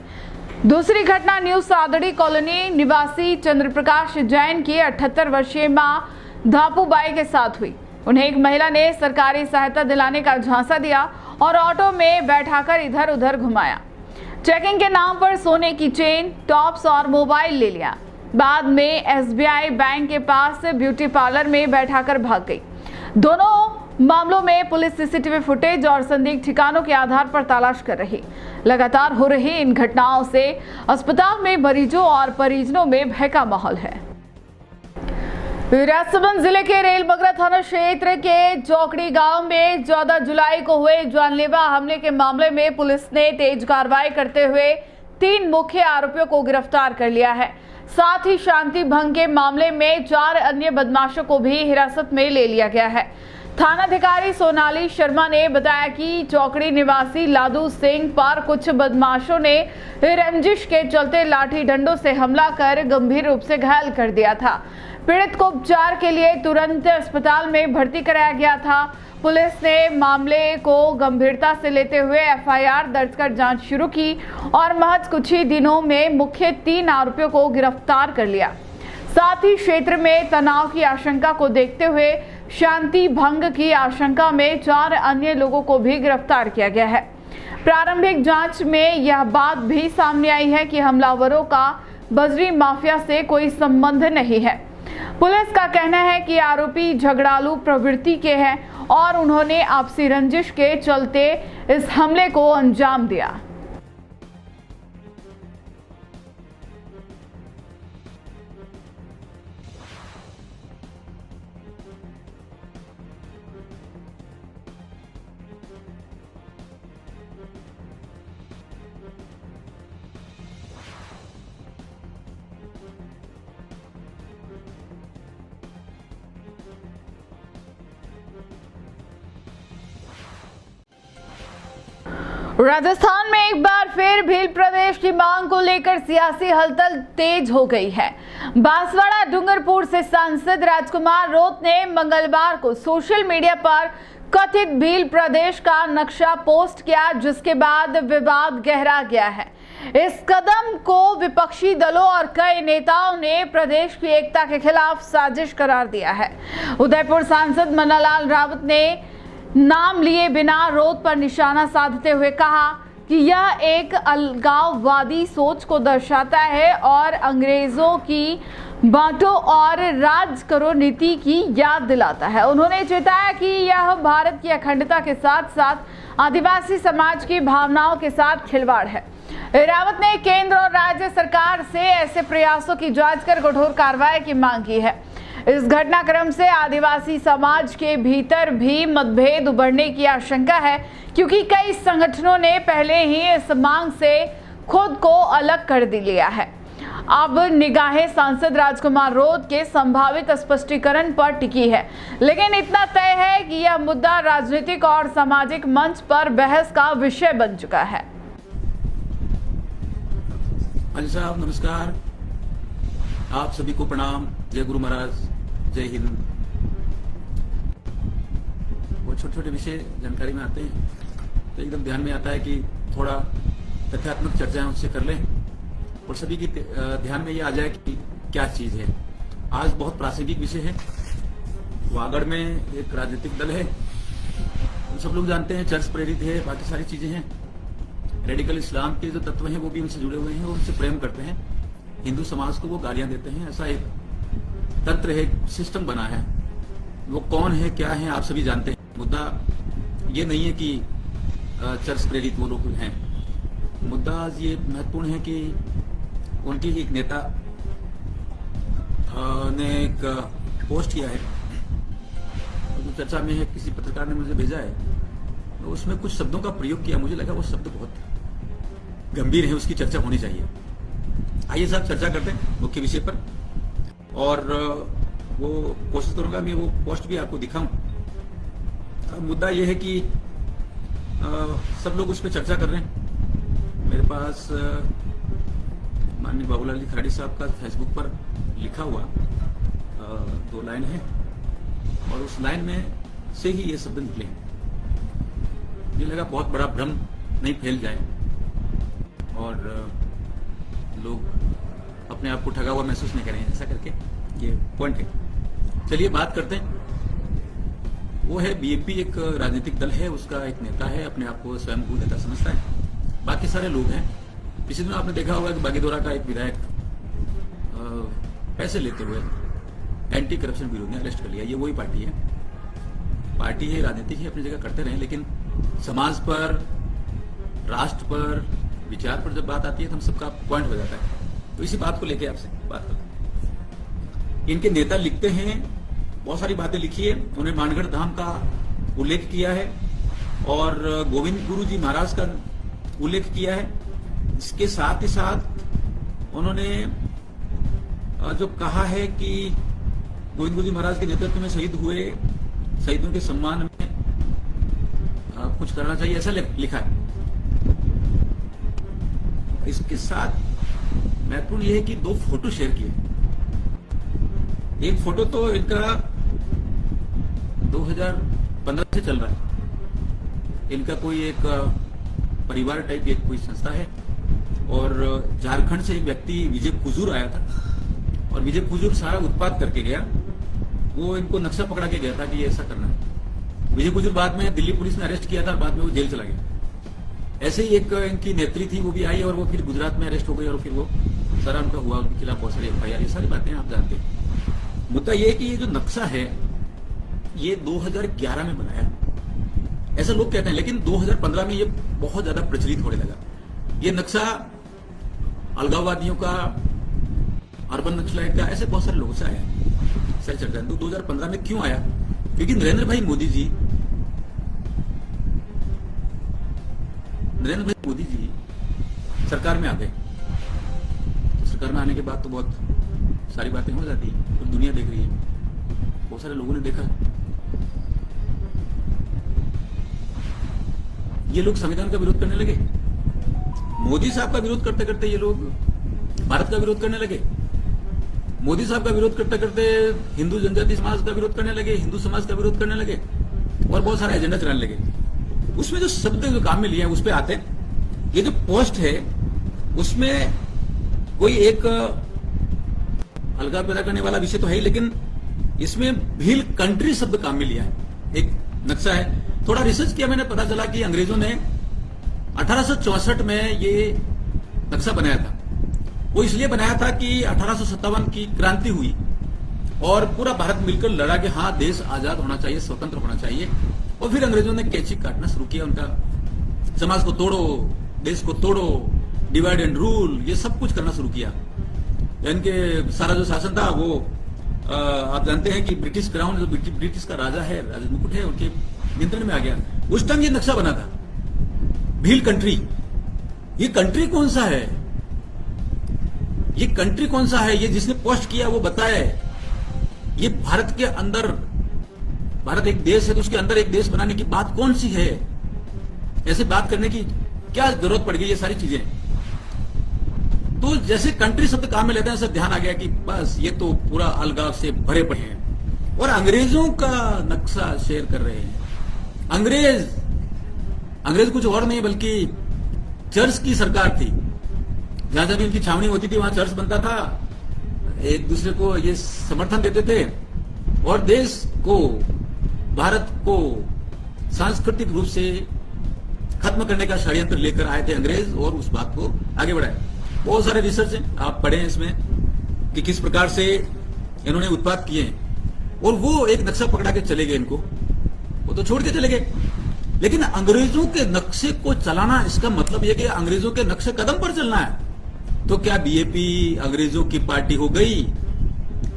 दूसरी घटना न्यू सादड़ी कॉलोनी निवासी चंद्रप्रकाश जैन की 78 वर्षीय मां धापूबाई के साथ हुई। उन्हें एक महिला ने सरकारी सहायता दिलाने का झांसा दिया और ऑटो में बैठाकर इधर उधर घुमाया। चेकिंग के नाम पर सोने की चेन, टॉप्स और मोबाइल ले लिया। बाद में एसबीआई बैंक के पास ब्यूटी पार्लर में बैठाकर भाग गई। दोनों मामलों में पुलिस सीसीटीवी फुटेज और संदिग्ध ठिकानों के आधार पर तलाश कर रही। लगातार हो रही इन घटनाओं से अस्पताल में मरीजों और परिजनों में भय का माहौल है। राजसमंद जिले के रेलबगरा थाना क्षेत्र के चौकड़ी गांव में 14 जुलाई को हुए जानलेवा हमले के मामले में पुलिस ने तेज कार्रवाई करते हुए 3 मुख्य आरोपियों को गिरफ्तार कर लिया है। साथ ही शांति भंग के मामले में 4 अन्य बदमाशों को भी हिरासत में ले लिया गया है। थानाधिकारी सोनाली शर्मा ने बताया कि चौकड़ी निवासी लादू सिंह पर कुछ बदमाशों ने रंजिश के चलते लाठी डंडों से हमला कर गंभीर रूप से घायल कर दिया था। पीड़ित को उपचार के लिए तुरंत अस्पताल में भर्ती कराया गया था। पुलिस ने मामले को गंभीरता से लेते हुए एफआईआर दर्ज कर जांच शुरू की और महज कुछ ही दिनों में मुख्य 3 आरोपियों को गिरफ्तार कर लिया। साथ ही क्षेत्र में तनाव की आशंका को देखते हुए शांति भंग की आशंका में 4 अन्य लोगों को भी गिरफ्तार किया गया है। प्रारंभिक जांच में यह बात भी सामने आई है कि हमलावरों का बजरी माफिया से कोई संबंध नहीं है। पुलिस का कहना है कि आरोपी झगड़ालू प्रवृत्ति के हैं और उन्होंने आपसी रंजिश के चलते इस हमले को अंजाम दिया। राजस्थान में एक बार फिर भील प्रदेश की मांग को लेकर सियासी हलचल तेज हो गई है। बांसवाड़ा डूंगरपुर से सांसद राजकुमार रोत ने मंगलवार को सोशल मीडिया पर कथित भील प्रदेश का नक्शा पोस्ट किया, जिसके बाद विवाद गहरा गया है। इस कदम को विपक्षी दलों और कई नेताओं ने प्रदेश की एकता के खिलाफ साजिश करार दिया है। उदयपुर सांसद मन्नालाल रावत ने नाम लिए बिना रोत पर निशाना साधते हुए कहा कि यह एक अलगाववादी सोच को दर्शाता है और अंग्रेजों की बांटो और राज करो नीति की याद दिलाता है। उन्होंने चेताया कि यह भारत की अखंडता के साथ साथ आदिवासी समाज की भावनाओं के साथ खिलवाड़ है। रावत ने केंद्र और राज्य सरकार से ऐसे प्रयासों की जांच कर कठोर कार्रवाई की मांग की है। इस घटनाक्रम से आदिवासी समाज के भीतर भी मतभेद उभरने की आशंका है, क्योंकि कई संगठनों ने पहले ही इस मांग से खुद को अलग कर लिया है। अब निगाहें सांसद राजकुमार रोत के संभावित स्पष्टीकरण पर टिकी है, लेकिन इतना तय है कि यह मुद्दा राजनीतिक और सामाजिक मंच पर बहस का विषय बन चुका है।
अजी साहब नमस्कार, आप सभी को प्रणाम। जय गुरु महाराज, जय हिंद। वो छोटे छोटे विषय जानकारी में आते हैं तो एकदम ध्यान में आता है कि थोड़ा तथ्यात्मक चर्चाएं उससे कर लें और सभी की ध्यान में ये आ जाए कि क्या चीज है। आज बहुत प्रासंगिक विषय है। वागड़ में एक राजनीतिक दल है, हम सब लोग जानते हैं, चर्च प्रेरित है, बाकी सारी चीजें हैं। रेडिकल इस्लाम के जो तत्व हैं वो भी उनसे जुड़े हुए हैं, वो उनसे प्रेम करते हैं। हिंदू समाज को वो गालियां देते हैं। ऐसा एक तंत्र है, सिस्टम बना है। वो कौन है, क्या है, आप सभी जानते हैं। मुद्दा ये नहीं है कि चर्च प्रेरित वो लोग हैं। मुद्दा ये महत्वपूर्ण है कि उनकी एक नेता ने एक पोस्ट किया है, जो चर्चा में है, किसी पत्रकार ने मुझे भेजा है, तो उसमें कुछ शब्दों का प्रयोग किया। मुझे लगा वो शब्द बहुत गंभीर है, उसकी चर्चा होनी चाहिए। आइए साहब चर्चा करते हैं मुख्य विषय पर, और वो कोशिश करूंगा मैं वो पोस्ट भी आपको दिखाऊं। मुद्दा यह है कि सब लोग उस पर चर्चा कर रहे हैं। मेरे पास माननीय बाबूलाल जी खराड़ी साहब का फेसबुक पर लिखा हुआ 2 लाइन है, और उस लाइन में से ही ये शब्द निकले। मुझे लगा बहुत बड़ा भ्रम नहीं फैल जाए और लोग अपने आप को ठगा हुआ महसूस नहीं करें, ऐसा करके ये पॉइंट है। चलिए बात करते हैं। वो है बीएनपी, एक राजनीतिक दल है, उसका एक नेता है, अपने आप को स्वयं को नेता समझता है। बाकी सारे लोग हैं। पिछले दिनों आपने देखा होगा कि बागीदोरा का एक विधायक पैसे लेते हुए एंटी करप्शन ब्यूरो ने अरेस्ट कर लिया। ये वही पार्टी है, राजनीतिक है, अपनी जगह करते रहे, लेकिन समाज पर, राष्ट्र पर, विचार पर जब बात आती है तो हम सबका पॉइंट हो जाता है। तो इसी बात को लेके आपसे बात करते हैं। इनके नेता लिखते हैं, बहुत सारी बातें लिखी है। उन्होंने मानगढ़ धाम का उल्लेख किया है और गोविंद गुरु जी महाराज का उल्लेख किया है। इसके साथ ही साथ उन्होंने जो कहा है कि गोविंद गुरु जी महाराज के नेतृत्व में शहीद हुए शहीदों के सम्मान में कुछ करना चाहिए, ऐसा लिखा है। इसके साथ महत्वपूर्ण यह है कि 2 फोटो शेयर किए। एक फोटो तो इनका 2015 से चल रहा है। इनका कोई एक परिवार टाइप एक कोई संस्था है और झारखंड से एक व्यक्ति विजय कुजूर आया था और विजय कुजूर सारा उत्पाद करके गया। वो इनको नक्शा पकड़ा के गया था कि ये ऐसा करना है। विजय कुजूर बाद में दिल्ली पुलिस ने अरेस्ट किया था और बाद में वो जेल चला गया। ऐसे ही एक इनकी नेत्री थी, वो भी आई और वो फिर गुजरात में अरेस्ट हो गई और फिर वो सारा उनका हुआ, उनके खिलाफ बहुत सारी FIR, ये सारी बातें आप जानते हैं। मुद्दा ये है कि ये जो नक्शा है ये 2011 में बनाया, ऐसा लोग कहते हैं, लेकिन 2015 में ये बहुत ज्यादा प्रचलित होने लगा। ये नक्शा अलगाववादियों का, अर्बन नक्सलाइट का, ऐसे बहुत सारे लोगों से आया है। सही चर्चा है। 2015 में क्यों आया? क्योंकि नरेंद्र भाई मोदी जी सरकार में आ गए। तो सरकार में आने के बाद तो बहुत सारी बातें हो जाती है, तो दुनिया देख रही है, बहुत सारे लोगों ने देखा। ये लोग संविधान का विरोध करने लगे। मोदी साहब का विरोध करते करते ये लोग भारत का विरोध करने लगे। मोदी साहब का विरोध करते करते हिंदू जनजाति समाज का विरोध करने लगे, हिंदू समाज का विरोध करने लगे और बहुत सारा एजेंडा चलाने लगे। उसमें जो शब्द जो काम में लिए हैं उस पर आते हैं। ये जो पोस्ट है उसमें कोई एक अलगाव पैदा करने वाला विषय तो है ही, लेकिन इसमें भील कंट्री शब्द काम में लिया है। एक नक्शा है, थोड़ा रिसर्च किया मैंने, पता चला कि अंग्रेजों ने 1864 में ये नक्शा बनाया था। वो इसलिए बनाया था कि 1857 की क्रांति हुई और पूरा भारत मिलकर लड़ा कि हाँ देश आजाद होना चाहिए, स्वतंत्र होना चाहिए। और फिर अंग्रेजों ने कैंची काटना शुरू किया, उनका समाज को तोड़ो, देश को तोड़ो, डिवाइड एंड रूल, ये सब कुछ करना शुरू किया। इनके सारा जो शासन था वो आप जानते हैं कि ब्रिटिश क्राउन, जो ब्रिटिश का राजा है, राजा मुकुट है, उनके नियंत्रण में आ गया। उस टाइम ये नक्शा बना था, भील कंट्री। ये कंट्री कौन सा है? ये कंट्री कौन सा है? ये जिसने पोस्ट किया वो बताए। ये भारत के अंदर, भारत एक देश है तो उसके अंदर एक देश बनाने की बात कौन सी है? ऐसे बात करने की क्या जरूरत पड़ गई? ये सारी चीजें तो जैसे कंट्री शब्द काम में लेते हैं, सब ध्यान आ गया कि बस ये तो पूरा अलगाव से भरे पड़े हैं और अंग्रेजों का नक्शा शेयर कर रहे हैं। अंग्रेज कुछ और नहीं बल्कि चर्च की सरकार थी। जहां जब इनकी छावनी होती थी वहां चर्च बनता था, एक दूसरे को ये समर्थन देते थे और देश को, भारत को सांस्कृतिक रूप से खत्म करने का षड्यंत्र लेकर आए थे अंग्रेज और उस बात को आगे बढ़ाए। बहुत सारे रिसर्च हैं, आप पढ़े हैं इसमें कि किस प्रकार से इन्होंने उत्पाद किए हैं। और वो एक नक्शा पकड़ा के चले गए, इनको वो तो छोड़ के चले गए। लेकिन अंग्रेजों के नक्शे को चलाना, इसका मतलब यह कि अंग्रेजों के नक्शे कदम पर चलना है। तो क्या बीएपी अंग्रेजों की पार्टी हो गई?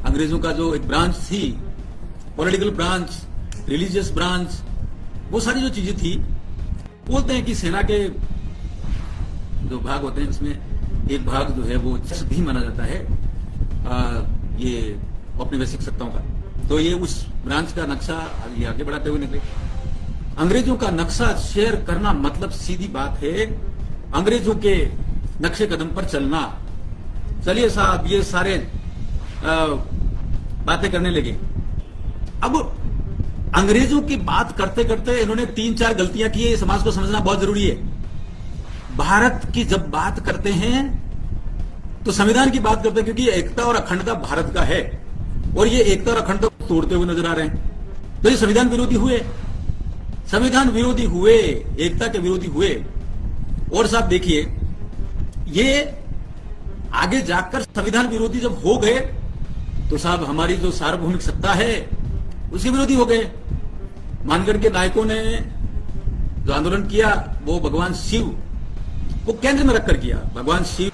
अंग्रेजों का जो एक ब्रांच थी, पॉलिटिकल ब्रांच, रिलीजियस ब्रांच, वो सारी जो चीजें थी, बोलते हैं कि सेना के जो भाग होते हैं उसमें एक भाग जो है वो चर्च भी माना जाता है ये औपनिवेशिक सत्ताओं का। तो ये उस ब्रांच का नक्शा आगे बढ़ाते हुए निकले। अंग्रेजों का नक्शा शेयर करना मतलब सीधी बात है अंग्रेजों के नक्शे कदम पर चलना। चलिए साहब, ये सारे बातें करने लगे। अब अंग्रेजों की बात करते करते इन्होंने 3-4 गलतियां की है, ये समाज को समझना बहुत जरूरी है। भारत की जब बात करते हैं तो संविधान की बात करते हैं, क्योंकि एकता और अखंडता भारत का है और ये एकता और अखंडता को तोड़ते हुए नजर आ रहे हैं। तो ये संविधान विरोधी हुए, संविधान विरोधी हुए, एकता के विरोधी हुए। और साहब देखिए, ये आगे जाकर संविधान विरोधी जब हो गए तो साहब हमारी जो सार्वभौमिक सत्ता है उसके विरोधी हो गए। मानगढ़ के नायकों ने जो आंदोलन किया वो भगवान शिव को केंद्र में रखकर किया। भगवान शिव,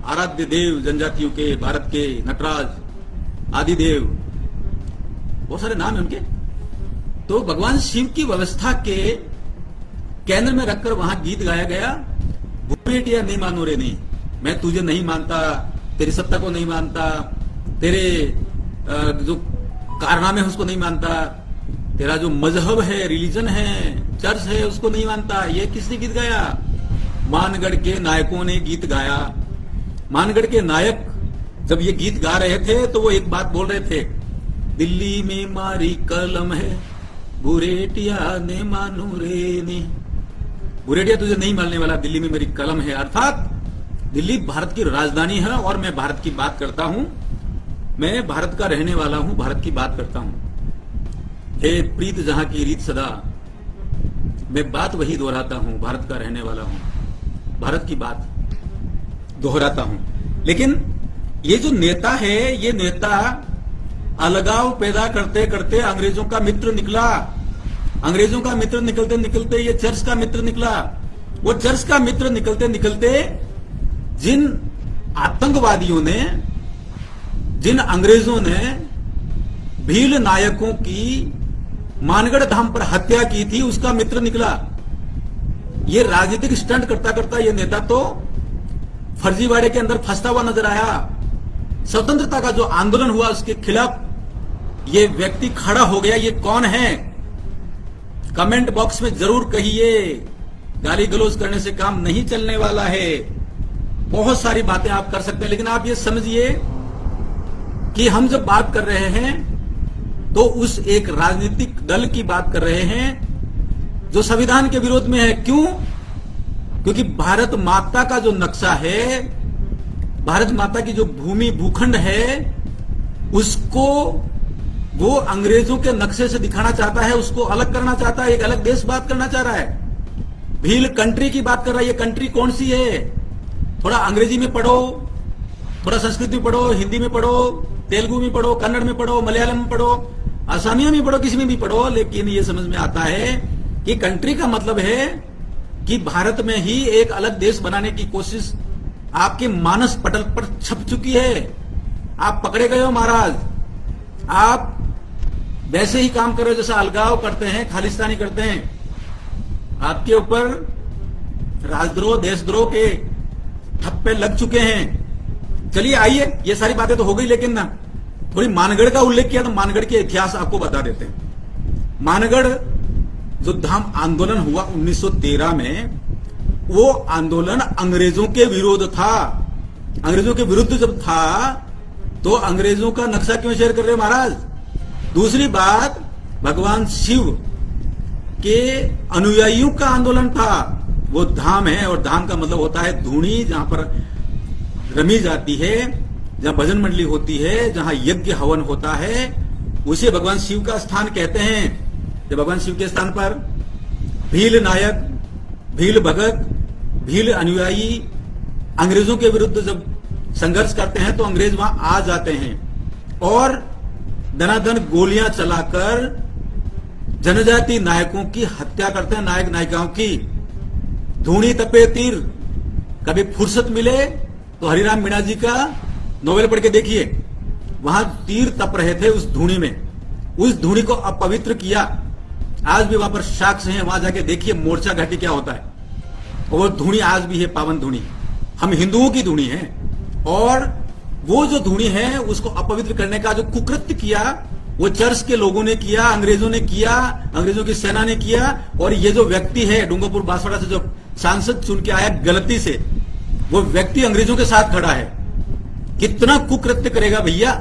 आराध्य देव जनजातियों के, भारत के, नटराज, आदिदेव, बहुत सारे नाम है उनके। तो भगवान शिव की व्यवस्था के केंद्र में रखकर वहां गीत गाया गया, भूपेटिया नहीं मानो रे नहीं, मैं तुझे नहीं मानता, तेरी सत्ता को नहीं मानता, तेरे जो कारनामे उसको नहीं मानता, तेरा जो मजहब है, रिलीजन है, चर्च है, उसको नहीं मानता। ये किसने गीत गाया? मानगढ़ के नायकों ने गीत गाया। मानगढ़ के नायक जब ये गीत गा रहे थे तो वो एक बात बोल रहे थे, दिल्ली में मारी कलम है, बुरेटिया ने मानू रे ने। बुरेटिया तुझे नहीं मानने वाला, दिल्ली में मेरी कलम है। अर्थात दिल्ली भारत की राजधानी है और मैं भारत की बात करता हूं। मैं भारत का रहने वाला हूं, भारत की बात करता हूं। हे प्रीत जहां की रीत सदा, मैं बात वही दोहराता हूं, भारत का रहने वाला हूं, भारत की बात दोहराता हूं। लेकिन ये जो नेता है, ये नेता अलगाव पैदा करते करते अंग्रेजों का मित्र निकला। अंग्रेजों का मित्र निकलते निकलते ये चर्च का मित्र निकला। वो चर्च का मित्र निकलते निकलते जिन आतंकवादियों ने, जिन अंग्रेजों ने भील नायकों की मानगढ़ धाम पर हत्या की थी, उसका मित्र निकला। ये राजनीतिक स्टंट करता करता ये नेता तो फर्जीवाड़े के अंदर फंसता हुआ नजर आया। स्वतंत्रता का जो आंदोलन हुआ उसके खिलाफ ये व्यक्ति खड़ा हो गया। ये कौन है? कमेंट बॉक्स में जरूर कहिए। गाली गलौज करने से काम नहीं चलने वाला है। बहुत सारी बातें आप कर सकते हैं, लेकिन आप ये समझिए कि हम जब बात कर रहे हैं तो उस एक राजनीतिक दल की बात कर रहे हैं जो संविधान के विरोध में है। क्यों? क्योंकि भारत माता का जो नक्शा है, भारत माता की जो भूमि भूखंड है, उसको वो अंग्रेजों के नक्शे से दिखाना चाहता है, उसको अलग करना चाहता है, एक अलग देश बात करना चाह रहा है। भील कंट्री की बात कर रहा है। ये कंट्री कौन सी है? थोड़ा अंग्रेजी में पढ़ो, थोड़ा संस्कृत में पढ़ो, हिंदी में पढ़ो, तेलुगु में पढ़ो, कन्नड़ में पढ़ो, मलयालम में पढ़ो, असमिया में पढ़ो, किसी में भी पढ़ो, लेकिन ये समझ में आता है कि कंट्री का मतलब है कि भारत में ही एक अलग देश बनाने की कोशिश आपके मानस पटल पर छप चुकी है। आप पकड़े गए हो महाराज। आप वैसे ही काम कर रहे हो जैसा अलगाव करते हैं, खालिस्तानी करते हैं। आपके ऊपर राजद्रोह, देशद्रोह के ठप्पे लग चुके हैं। चलिए आइए, ये सारी बातें तो हो गई, लेकिन ना थोड़ी मानगढ़ का उल्लेख किया तो मानगढ़ के इतिहास आपको बता देते हैं। मानगढ़ जो धाम आंदोलन हुआ 1913 में, वो आंदोलन अंग्रेजों के विरोध था। अंग्रेजों के विरुद्ध जब था तो अंग्रेजों का नक्शा क्यों शेयर कर रहे हो महाराज? दूसरी बात, भगवान शिव के अनुयायियों का आंदोलन था। वो धाम है, और धाम का मतलब होता है धूणी, जहां पर रमी जाती है, जहां भजन मंडली होती है, जहां यज्ञ हवन होता है, उसे भगवान शिव का स्थान कहते हैं। जब भगवान शिव के स्थान पर भील नायक, भील भगत, भील अनुयायी अंग्रेजों के विरुद्ध जब संघर्ष करते हैं तो अंग्रेज वहां आ जाते हैं और दनादन गोलियां चलाकर जनजाति नायकों की हत्या करते हैं, नायक नायिकाओं की। धूणी तपे तीर, कभी फुर्सत मिले तो हरिराम मीणा जी का नोवेल पढ़ के देखिए, वहां तीर तप रहे थे उस धूणी में। उस धूणी को अपवित्र किया। आज भी वहां पर साक्ष्य हैं, वहां जाके देखिए मोर्चा घाटी क्या होता है। और वो धूणी आज भी है, पावन धूणी। हम हिंदुओं की धूणी है, और वो जो धूणी है उसको अपवित्र करने का जो कुकृत्य किया वो चर्च के लोगों ने किया, अंग्रेजों ने किया, अंग्रेजों की सेना ने किया। और ये जो व्यक्ति है डूंगरपुर बांसवाड़ा से जो सांसद चुन के आया गलती से, वो व्यक्ति अंग्रेजों के साथ खड़ा है। कितना कुकृत्य करेगा भैया?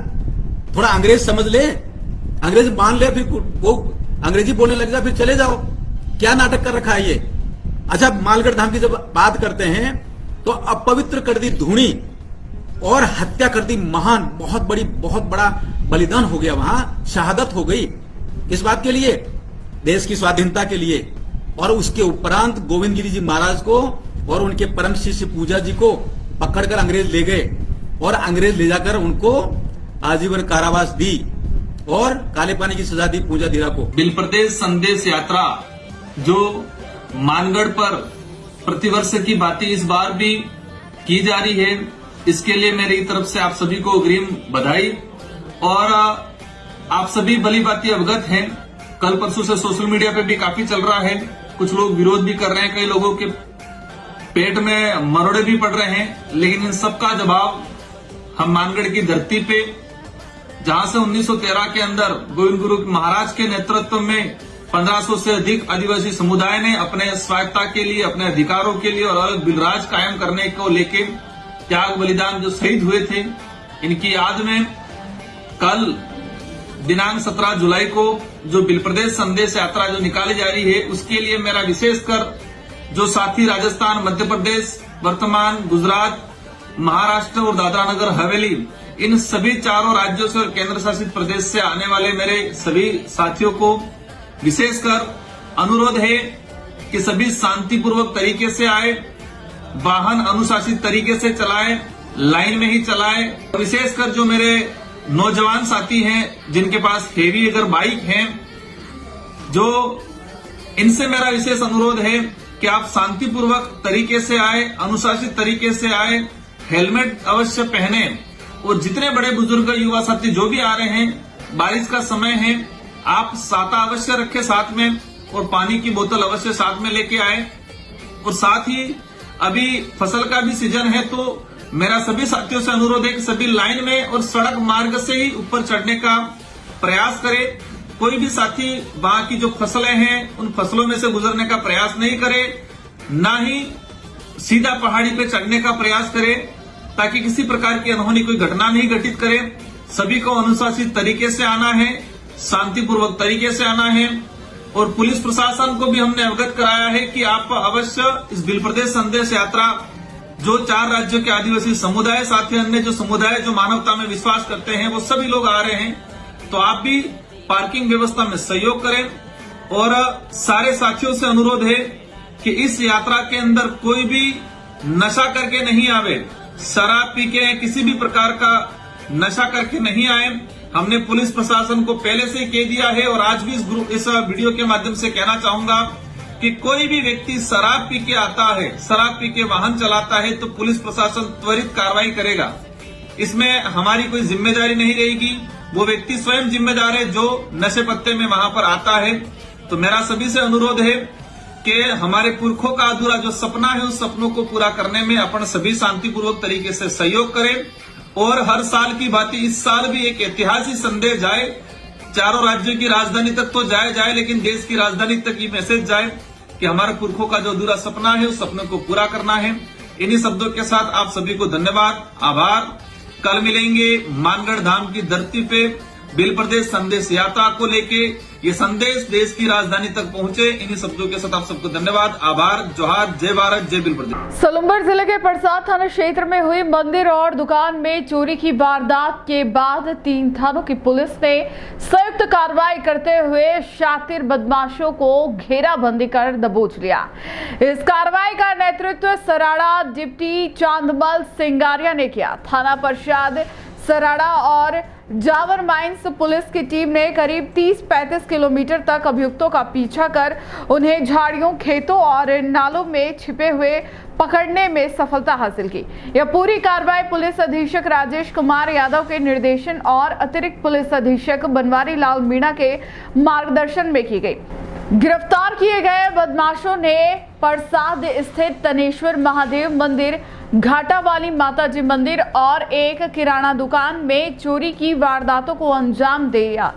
थोड़ा अंग्रेज समझ ले, अंग्रेज मान ले, फिर वो अंग्रेजी बोलने लग जा, फिर चले जाओ। क्या नाटक कर रखा है ये? अच्छा, मालगढ़ धाम की जब बात करते हैं तो अपवित्र कर दी धूणी और हत्या कर दी महान, बहुत बड़ा बलिदान हो गया, वहां शहादत हो गई। इस बात के लिए, देश की स्वाधीनता के लिए। और उसके उपरांत गोविंद गिरी जी महाराज को और उनके परम शिष्य पूजा जी को पकड़कर अंग्रेज ले गए, और अंग्रेज ले जाकर उनको आजीवन कारावास दी और काले पानी की सजा दी पूजा धीरा को।
बिल प्रदेश संदेश यात्रा जो मानगढ़ पर प्रतिवर्ष की भांति इस बार भी की जा रही है, इसके लिए मेरी तरफ से आप सभी को अग्रिम बधाई। और आप सभी भली भांति अवगत हैं, कल परसों से सोशल मीडिया पे भी काफी चल रहा है, कुछ लोग विरोध भी कर रहे हैं, कई लोगों के पेट में मरोड़े भी पड़ रहे हैं, लेकिन इन सब का जवाब हम मानगढ़ की धरती पे जहां से 1913 के अंदर गोविंद गुरु महाराज के नेतृत्व में 1500 से अधिक आदिवासी समुदाय ने अपने स्वायत्ता के लिए, अपने अधिकारों के लिए और अलग बिलराज कायम करने को लेके त्याग बलिदान जो शहीद हुए थे, इनकी याद में कल दिनांक 17 जुलाई को जो बिल प्रदेश संदेश यात्रा जो निकाली जा रही है, उसके लिए मेरा विशेषकर जो साथी राजस्थान, मध्य प्रदेश, वर्तमान गुजरात, महाराष्ट्र और दादरा नगर हवेली, इन सभी चारों राज्यों से और केंद्र शासित प्रदेश से आने वाले मेरे सभी साथियों को विशेषकर अनुरोध है कि सभी शांतिपूर्वक तरीके से आए, वाहन अनुशासित तरीके से चलाएं, लाइन में ही चलाएं। विशेषकर जो मेरे नौजवान साथी हैं जिनके पास हेवी अगर बाइक हैं, जो इनसे मेरा विशेष अनुरोध है कि आप शांतिपूर्वक तरीके से आए, अनुशासित तरीके से आए, हेलमेट अवश्य पहने और जितने बड़े बुजुर्ग युवा साथी जो भी आ रहे हैं, बारिश का समय है, आप छाता अवश्य रखें साथ में और पानी की बोतल अवश्य साथ में लेके आए। और साथ ही अभी फसल का भी सीजन है, तो मेरा सभी साथियों से अनुरोध है कि सभी लाइन में और सड़क मार्ग से ही ऊपर चढ़ने का प्रयास करें। कोई भी साथी वहां की जो फसलें हैं उन फसलों में से गुजरने का प्रयास नहीं करे, ना ही सीधा पहाड़ी पे चढ़ने का प्रयास करे, ताकि किसी प्रकार की अनहोनी कोई घटना नहीं घटित करे। सभी को अनुशासित तरीके से आना है, शांतिपूर्वक तरीके से आना है। और पुलिस प्रशासन को भी हमने अवगत कराया है कि आप अवश्य इस बिल प्रदेश संदेश यात्रा जो 4 राज्यों के आदिवासी समुदाय, साथ ही अन्य जो समुदाय जो मानवता में विश्वास करते हैं, वो सभी लोग आ रहे हैं। तो आप भी पार्किंग व्यवस्था में सहयोग करें। और सारे साथियों से अनुरोध है कि इस यात्रा के अंदर कोई भी नशा करके नहीं आवे, शराब पी के किसी भी प्रकार का नशा करके नहीं आए। हमने पुलिस प्रशासन को पहले से ही कह दिया है और आज भी इस वीडियो के माध्यम से कहना चाहूंगा कि कोई भी व्यक्ति शराब पी के आता है, शराब पी के वाहन चलाता है, तो पुलिस प्रशासन त्वरित कार्रवाई करेगा। इसमें हमारी कोई जिम्मेदारी नहीं रहेगी, वो व्यक्ति स्वयं जिम्मेदार है जो नशे पत्ते में वहां पर आता है। तो मेरा सभी से अनुरोध है कि हमारे पुरखों का अधूरा जो सपना है, उस सपनों को पूरा करने में अपन सभी शांतिपूर्वक तरीके से सहयोग करें। और हर साल की बात इस साल भी एक ऐतिहासिक संदेश जाए, चारों राज्यों की राजधानी तक तो जाए, लेकिन देश की राजधानी तक ये मैसेज जाए कि हमारे पुरखों का जो अधूरा सपना है, उस सपने को पूरा करना है। इन्हीं शब्दों के साथ आप सभी को धन्यवाद, आभार। कल मिलेंगे मानगढ़ धाम की धरती पे बिल प्रदेश संदेश यात्रा को लेके। ये संदेश देश की राजधानी तक पहुंचे। इन्हीं शब्दों के साथ आप सबको धन्यवाद, आभार, जोहार, जय भारत, जय बिल प्रदेश।
सलुम्बर जिले के परसाद थाना क्षेत्र में हुई मंदिर और दुकान में चोरी की वारदात के बाद 3 थानों की पुलिस ने संयुक्त कार्रवाई करते हुए शातिर बदमाशों को घेराबंदी कर दबोच लिया। इस कार्रवाई का नेतृत्व सराड़ा डिप्टी चांदमल सिंगारिया ने किया। थाना परिषद सराड़ा और जावर माइंस पुलिस की टीम ने करीब 30-35 किलोमीटर तक अभियुक्तों का पीछा कर उन्हें झाड़ियों, खेतों और नालों में छिपे हुए पकड़ने में सफलता हासिल की। यह पूरी कार्रवाई पुलिस अधीक्षक राजेश कुमार यादव के निर्देशन और अतिरिक्त पुलिस अधीक्षक बनवारी लाल मीणा के मार्गदर्शन में की गई। गिरफ्तार किए गए बदमाशों ने परसाद स्थित तनेश्वर महादेव मंदिर, घाटा वाली माताजी मंदिर और एक किराना दुकान में चोरी की वारदातों को अंजाम दिया।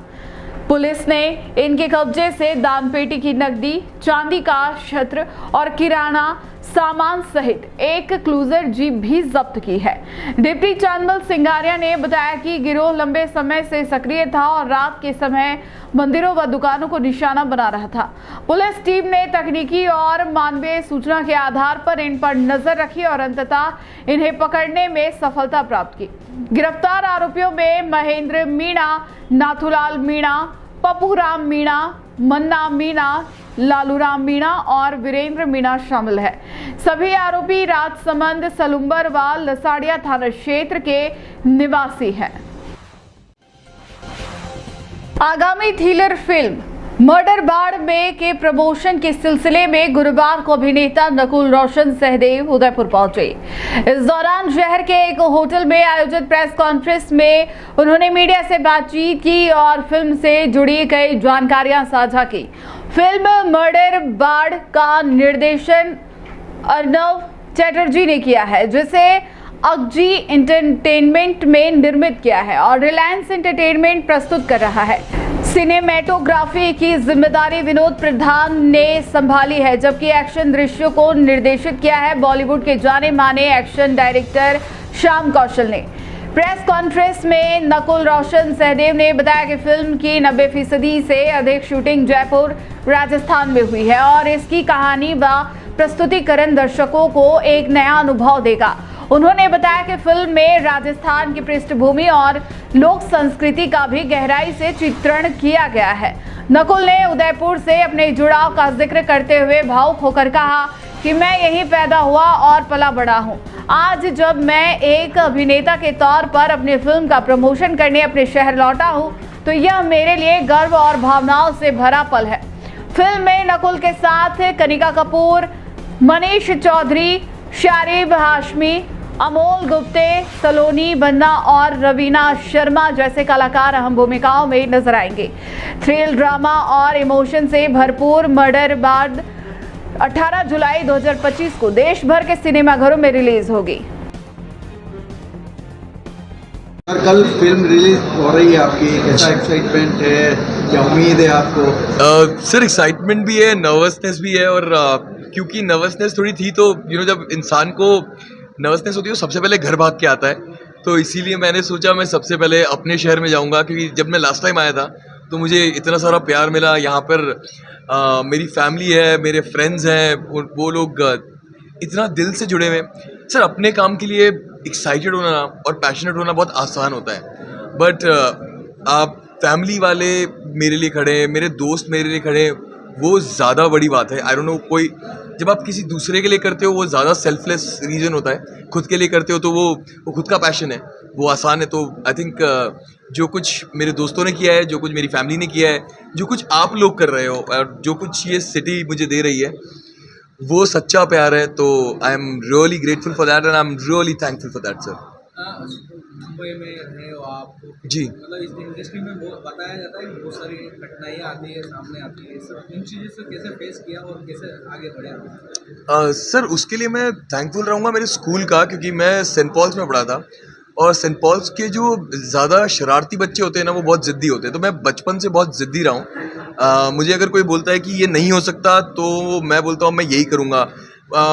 पुलिस ने इनके कब्जे से दानपेटी की नकदी, चांदी का छत्र और किराना सामान सहित एक क्रूजर जीप भी जब्त की है। डिप्टी चांदमल सिंगारिया ने बताया कि गिरोह लंबे समय से सक्रिय था और रात के समय मंदिरों व दुकानों को निशाना बना रहा था। पुलिस टीम ने तकनीकी और मानवीय सूचना के आधार पर इन पर नजर रखी और अंततः इन्हें पकड़ने में सफलता प्राप्त की। गिरफ्तार आरोपियों में महेंद्र मीणा, नाथूलाल मीणा, पप्पूराम मीणा, मन्ना मीणा, लालूराम मीणा और वीरेंद्र मीणा शामिल है। सभी आरोपी राजसमंद, सलुम्बर व लसाड़िया थाना क्षेत्र के निवासी हैं। आगामी थ्रिलर फिल्म मर्डर बाड़ में के प्रमोशन के सिलसिले में गुरुवार को अभिनेता नकुल रोशन सहदेव उदयपुर पहुंचे। इस दौरान शहर के एक होटल में आयोजित प्रेस कॉन्फ्रेंस में उन्होंने मीडिया से बातचीत की और फिल्म से जुड़ी कई जानकारियां साझा की। फिल्म मर्डर बाड़ का निर्देशन अर्नव चैटर्जी ने किया है, जिसे अगजी एंटरटेनमेंट में निर्मित किया है और रिलायंस एंटरटेनमेंट प्रस्तुत कर रहा है। सिनेमेटोग्राफी की जिम्मेदारी विनोद प्रधान ने संभाली है, जबकि एक्शन दृश्यों को निर्देशित किया है बॉलीवुड के जाने माने एक्शन डायरेक्टर श्याम कौशल ने। प्रेस कॉन्फ्रेंस में नकुल रोशन सहदेव ने बताया कि फिल्म की 90% से अधिक शूटिंग जयपुर राजस्थान में हुई है और इसकी कहानी व प्रस्तुतिकरण दर्शकों को एक नया अनुभव देगा। उन्होंने बताया कि फिल्म में राजस्थान की पृष्ठभूमि और लोक संस्कृति का भी गहराई से चित्रण किया गया है। नकुल ने उदयपुर से अपने जुड़ाव का जिक्र करते हुए भावुक होकर कहा कि मैं यहीं पैदा हुआ और पला बड़ा हूं। आज जब मैं एक अभिनेता के तौर पर अपनी फिल्म का प्रमोशन करने अपने शहर लौटा हूं, तो यह मेरे लिए गर्व और भावनाओं से भरा पल है। फिल्म में नकुल के साथ कनिका कपूर, मनीष चौधरी, शारिब हाशमी, अमोल गुप्ते, सलोनी बन्ना और रवीना शर्मा जैसे कलाकार अहम भूमिकाओं में नजर आएंगे। थ्रिल, ड्रामा और इमोशन से भरपूर मर्डर बाद 18 जुलाई 2025 को देश भर के सिनेमाघरों में रिलीज होगी।
कल फिल्म रिलीज हो रही है आपकी, कैसा एक्साइटमेंट है, क्या उम्मीद है आपको?
सर एक्साइटमेंट भी है, नर्वसनेस भी है और क्योंकि नर्वसनेस थोड़ी थी तो जब इंसान को नर्वसनेस होती है तो सबसे पहले घर भाग के आता है, तो इसीलिए मैंने सोचा मैं सबसे पहले अपने शहर में जाऊंगा, क्योंकि जब मैं लास्ट टाइम आया था तो मुझे इतना सारा प्यार मिला। यहाँ पर मेरी फैमिली है, मेरे फ्रेंड्स हैं, वो लोग इतना दिल से जुड़े हुए हैं। सर अपने काम के लिए एक्साइटेड होना और पैशनेट होना बहुत आसान होता है, बट आप फैमिली वाले मेरे लिए खड़े हैं, मेरे दोस्त मेरे लिए खड़े हैं, वो ज़्यादा बड़ी बात है। आई डोंट नो, कोई जब आप किसी दूसरे के लिए करते हो वो ज़्यादा सेल्फलेस रीज़न होता है, खुद के लिए करते हो तो वो खुद का पैशन है, वो आसान है। तो आई थिंक जो कुछ मेरे दोस्तों ने किया है, जो कुछ मेरी फैमिली ने किया है, जो कुछ आप लोग कर रहे हो और जो कुछ ये सिटी मुझे दे रही है, वो सच्चा प्यार है। तो I am really grateful for that and I am really thankful for that sir.
Mumbai में रहे हो आप,
जी,
मतलब इस इंडस्ट्री में बताया जाता है कि बहुत सारी घटनाएं आती है, सामने आती है, सब इन चीज़ों से कैसे फेस किया और कैसे आगे बढ़े?
सर उसके लिए मैं थैंकफुल रहूँगा मेरे स्कूल का, क्योंकि मैं सेंट पॉल्स में पढ़ा था और सेंट पॉल्स के जो ज़्यादा शरारती बच्चे होते हैं ना, वो बहुत ज़िद्दी होते हैं। तो मैं बचपन से बहुत ज़िद्दी रहा हूँ। मुझे अगर कोई बोलता है कि ये नहीं हो सकता तो मैं बोलता हूँ मैं यही करूँगा।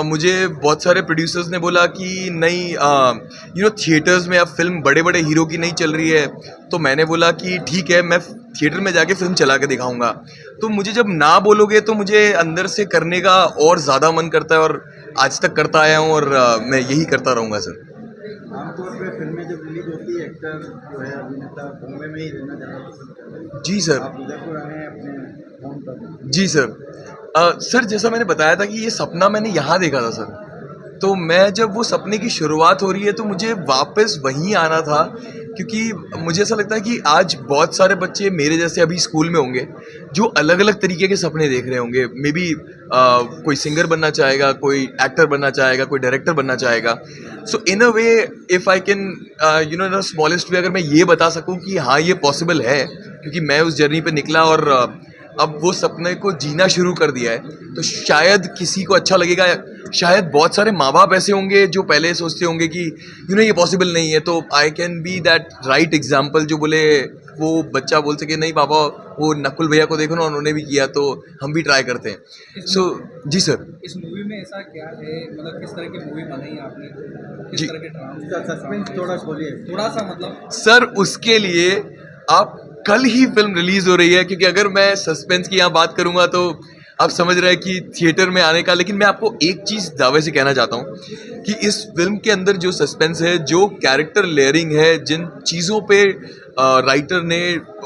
मुझे बहुत सारे प्रोड्यूसर्स ने बोला कि नहीं थिएटर्स में अब फिल्म बड़े बड़े हीरो की नहीं चल रही है, तो मैंने बोला कि ठीक है, मैं थिएटर में जाके फिल्म चला के दिखाऊंगा। तो मुझे जब ना बोलोगे तो मुझे अंदर से करने का और ज़्यादा मन करता है और आज तक करता आया हूँ और मैं यही करता रहूँगा सर।
आमतौर पे फिल्में जब रिलीज होती है, एक्टर जो है अभिनेता बॉम्बे में ही रहना ज़्यादा पसंद करते हैं।
जी सर।
आप उदयपुर आए हैं अपने होम टाउन।
जी सर। सर जैसा मैंने बताया था कि ये सपना मैंने यहाँ देखा था सर, तो मैं जब वो सपने की शुरुआत हो रही है तो मुझे वापस वहीं आना था, क्योंकि मुझे ऐसा लगता है कि आज बहुत सारे बच्चे मेरे जैसे अभी स्कूल में होंगे जो अलग अलग तरीके के सपने देख रहे होंगे। मे बी कोई सिंगर बनना चाहेगा, कोई एक्टर बनना चाहेगा, कोई डायरेक्टर बनना चाहेगा। So in a way if I can the smallest way, अगर मैं ये बता सकूं कि हाँ ये पॉसिबल है, क्योंकि मैं उस जर्नी पे निकला और अब वो सपने को जीना शुरू कर दिया है, तो शायद किसी को अच्छा लगेगा। शायद बहुत सारे माँ बाप ऐसे होंगे जो पहले सोचते होंगे कि ये पॉसिबल नहीं है, तो I can be that right example जो बोले वो बच्चा बोल सके नहीं पापा वो नकुल भैया को देखो ना, उन्होंने भी किया तो हम भी ट्राई करते हैं। सो जी सर।
इस मूवी में ऐसा क्या है, मतलब किस तरह की मूवी बनाई आपने, किस
जी।
तरह के सस्पेंस थोड़ा खोलिए, थोड़ा सा मतलब।
सर उसके लिए आप कल ही फिल्म रिलीज हो रही है, क्योंकि अगर मैं सस्पेंस की यहाँ बात करूँगा तो आप समझ रहे हैं कि थिएटर में आने का। लेकिन मैं आपको एक चीज़ दावे से कहना चाहता हूँ कि इस फिल्म के अंदर जो सस्पेंस है, जो कैरेक्टर लेयरिंग है, जिन चीज़ों पे राइटर ने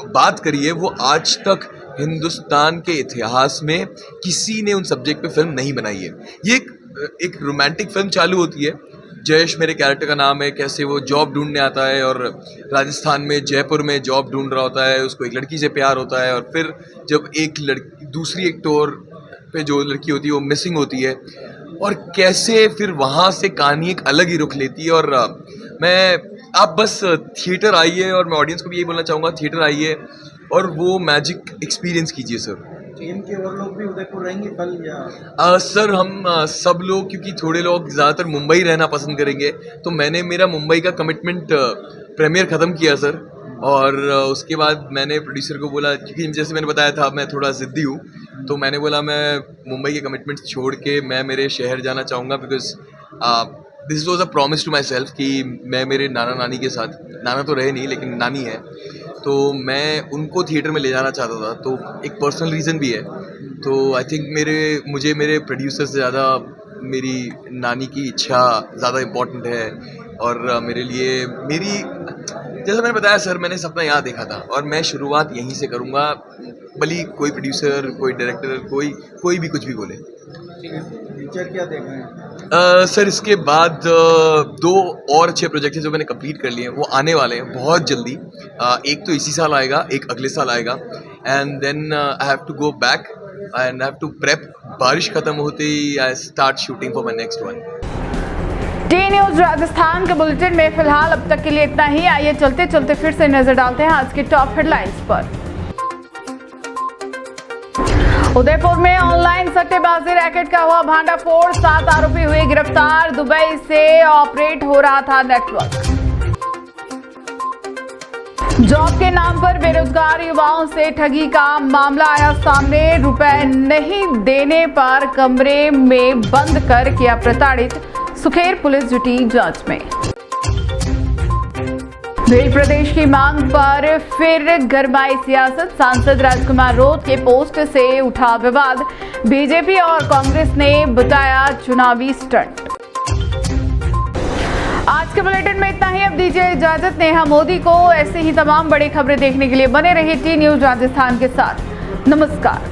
बात करी है, वो आज तक हिंदुस्तान के इतिहास में किसी ने उन सब्जेक्ट पे फिल्म नहीं बनाई है। ये एक रोमांटिक फिल्म चालू होती है, जयेश मेरे कैरेक्टर का नाम है, कैसे वो जॉब ढूंढने आता है और राजस्थान में जयपुर में जॉब ढूंढ रहा होता है, उसको एक लड़की से प्यार होता है और फिर जब एक लड़की दूसरी एक टूर पे जो लड़की होती है वो मिसिंग होती है और कैसे फिर वहाँ से कहानी एक अलग ही रुख लेती है। और आप बस थिएटर आइए और मैं ऑडियंस को भी यही बोलना चाहूँगा, थिएटर आइए और वो मैजिक एक्सपीरियंस कीजिए सर।
टीम के और लोग भी उदयपुर रहेंगे कल या
सर हम सब लोग, क्योंकि थोड़े लोग ज़्यादातर मुंबई रहना पसंद करेंगे, तो मैंने मेरा मुंबई का कमिटमेंट प्रीमियर ख़त्म किया सर। और उसके बाद मैंने प्रोड्यूसर को बोला, क्योंकि जैसे मैंने बताया था मैं थोड़ा ज़िद्दी हूँ, तो मैंने बोला मैं मुंबई के कमिटमेंट्स छोड़ के मैं मेरे शहर जाना चाहूँगा, because this was a promise to myself कि मैं मेरे नाना नानी के साथ, नाना तो रहे नहीं लेकिन नानी है, तो मैं उनको थिएटर में ले जाना चाहता था। तो एक पर्सनल रीज़न भी है। तो आई थिंक मुझे मेरे प्रोड्यूसर से ज़्यादा मेरी नानी की इच्छा ज़्यादा इम्पॉर्टेंट है। और मेरे लिए जैसा मैंने बताया सर, मैंने सपना यहाँ देखा था और मैं शुरुआत यहीं से करूँगा, भले कोई प्रोड्यूसर, कोई डायरेक्टर, कोई भी कुछ भी बोले।
फ्यूचर क्या देख रहे हैं?
सर इसके बाद 2 और अच्छे प्रोजेक्ट हैं जो मैंने कंप्लीट कर लिए हैं, वो आने वाले हैं बहुत जल्दी। एक तो इसी साल आएगा, एक अगले साल आएगा, and then I have to go back and I have to prep. बारिश खत्म होते ही I start shooting for my next one.
T news Rajasthan के बुलेटिन में फिलहाल अब तक के लिए इतना ही। आइए चलते चलते फिर से नजर डालते हैं आज के टॉप हेडलाइंस पर। उदयपुर में ऑनलाइन सट्टेबाजी रैकेट का हुआ भांडाफोड़, 7 आरोपी हुए गिरफ्तार। दुबई से ऑपरेट हो रहा था नेटवर्क। जॉब के नाम पर बेरोजगार युवाओं से ठगी का मामला आया सामने। रुपए नहीं देने पर कमरे में बंद कर किया प्रताड़ित। सुखेर पुलिस जुटी जांच में। भेल प्रदेश की मांग पर फिर गरमाई सियासत। सांसद राजकुमार रोत के पोस्ट से उठा विवाद। बीजेपी और कांग्रेस ने बताया चुनावी स्टंट। आज के बुलेटिन में इतना ही। अब दीजिए इजाजत। नेहा मोदी को ऐसे ही तमाम बड़ी खबरें देखने के लिए बने रहिए टी न्यूज राजस्थान के साथ। नमस्कार।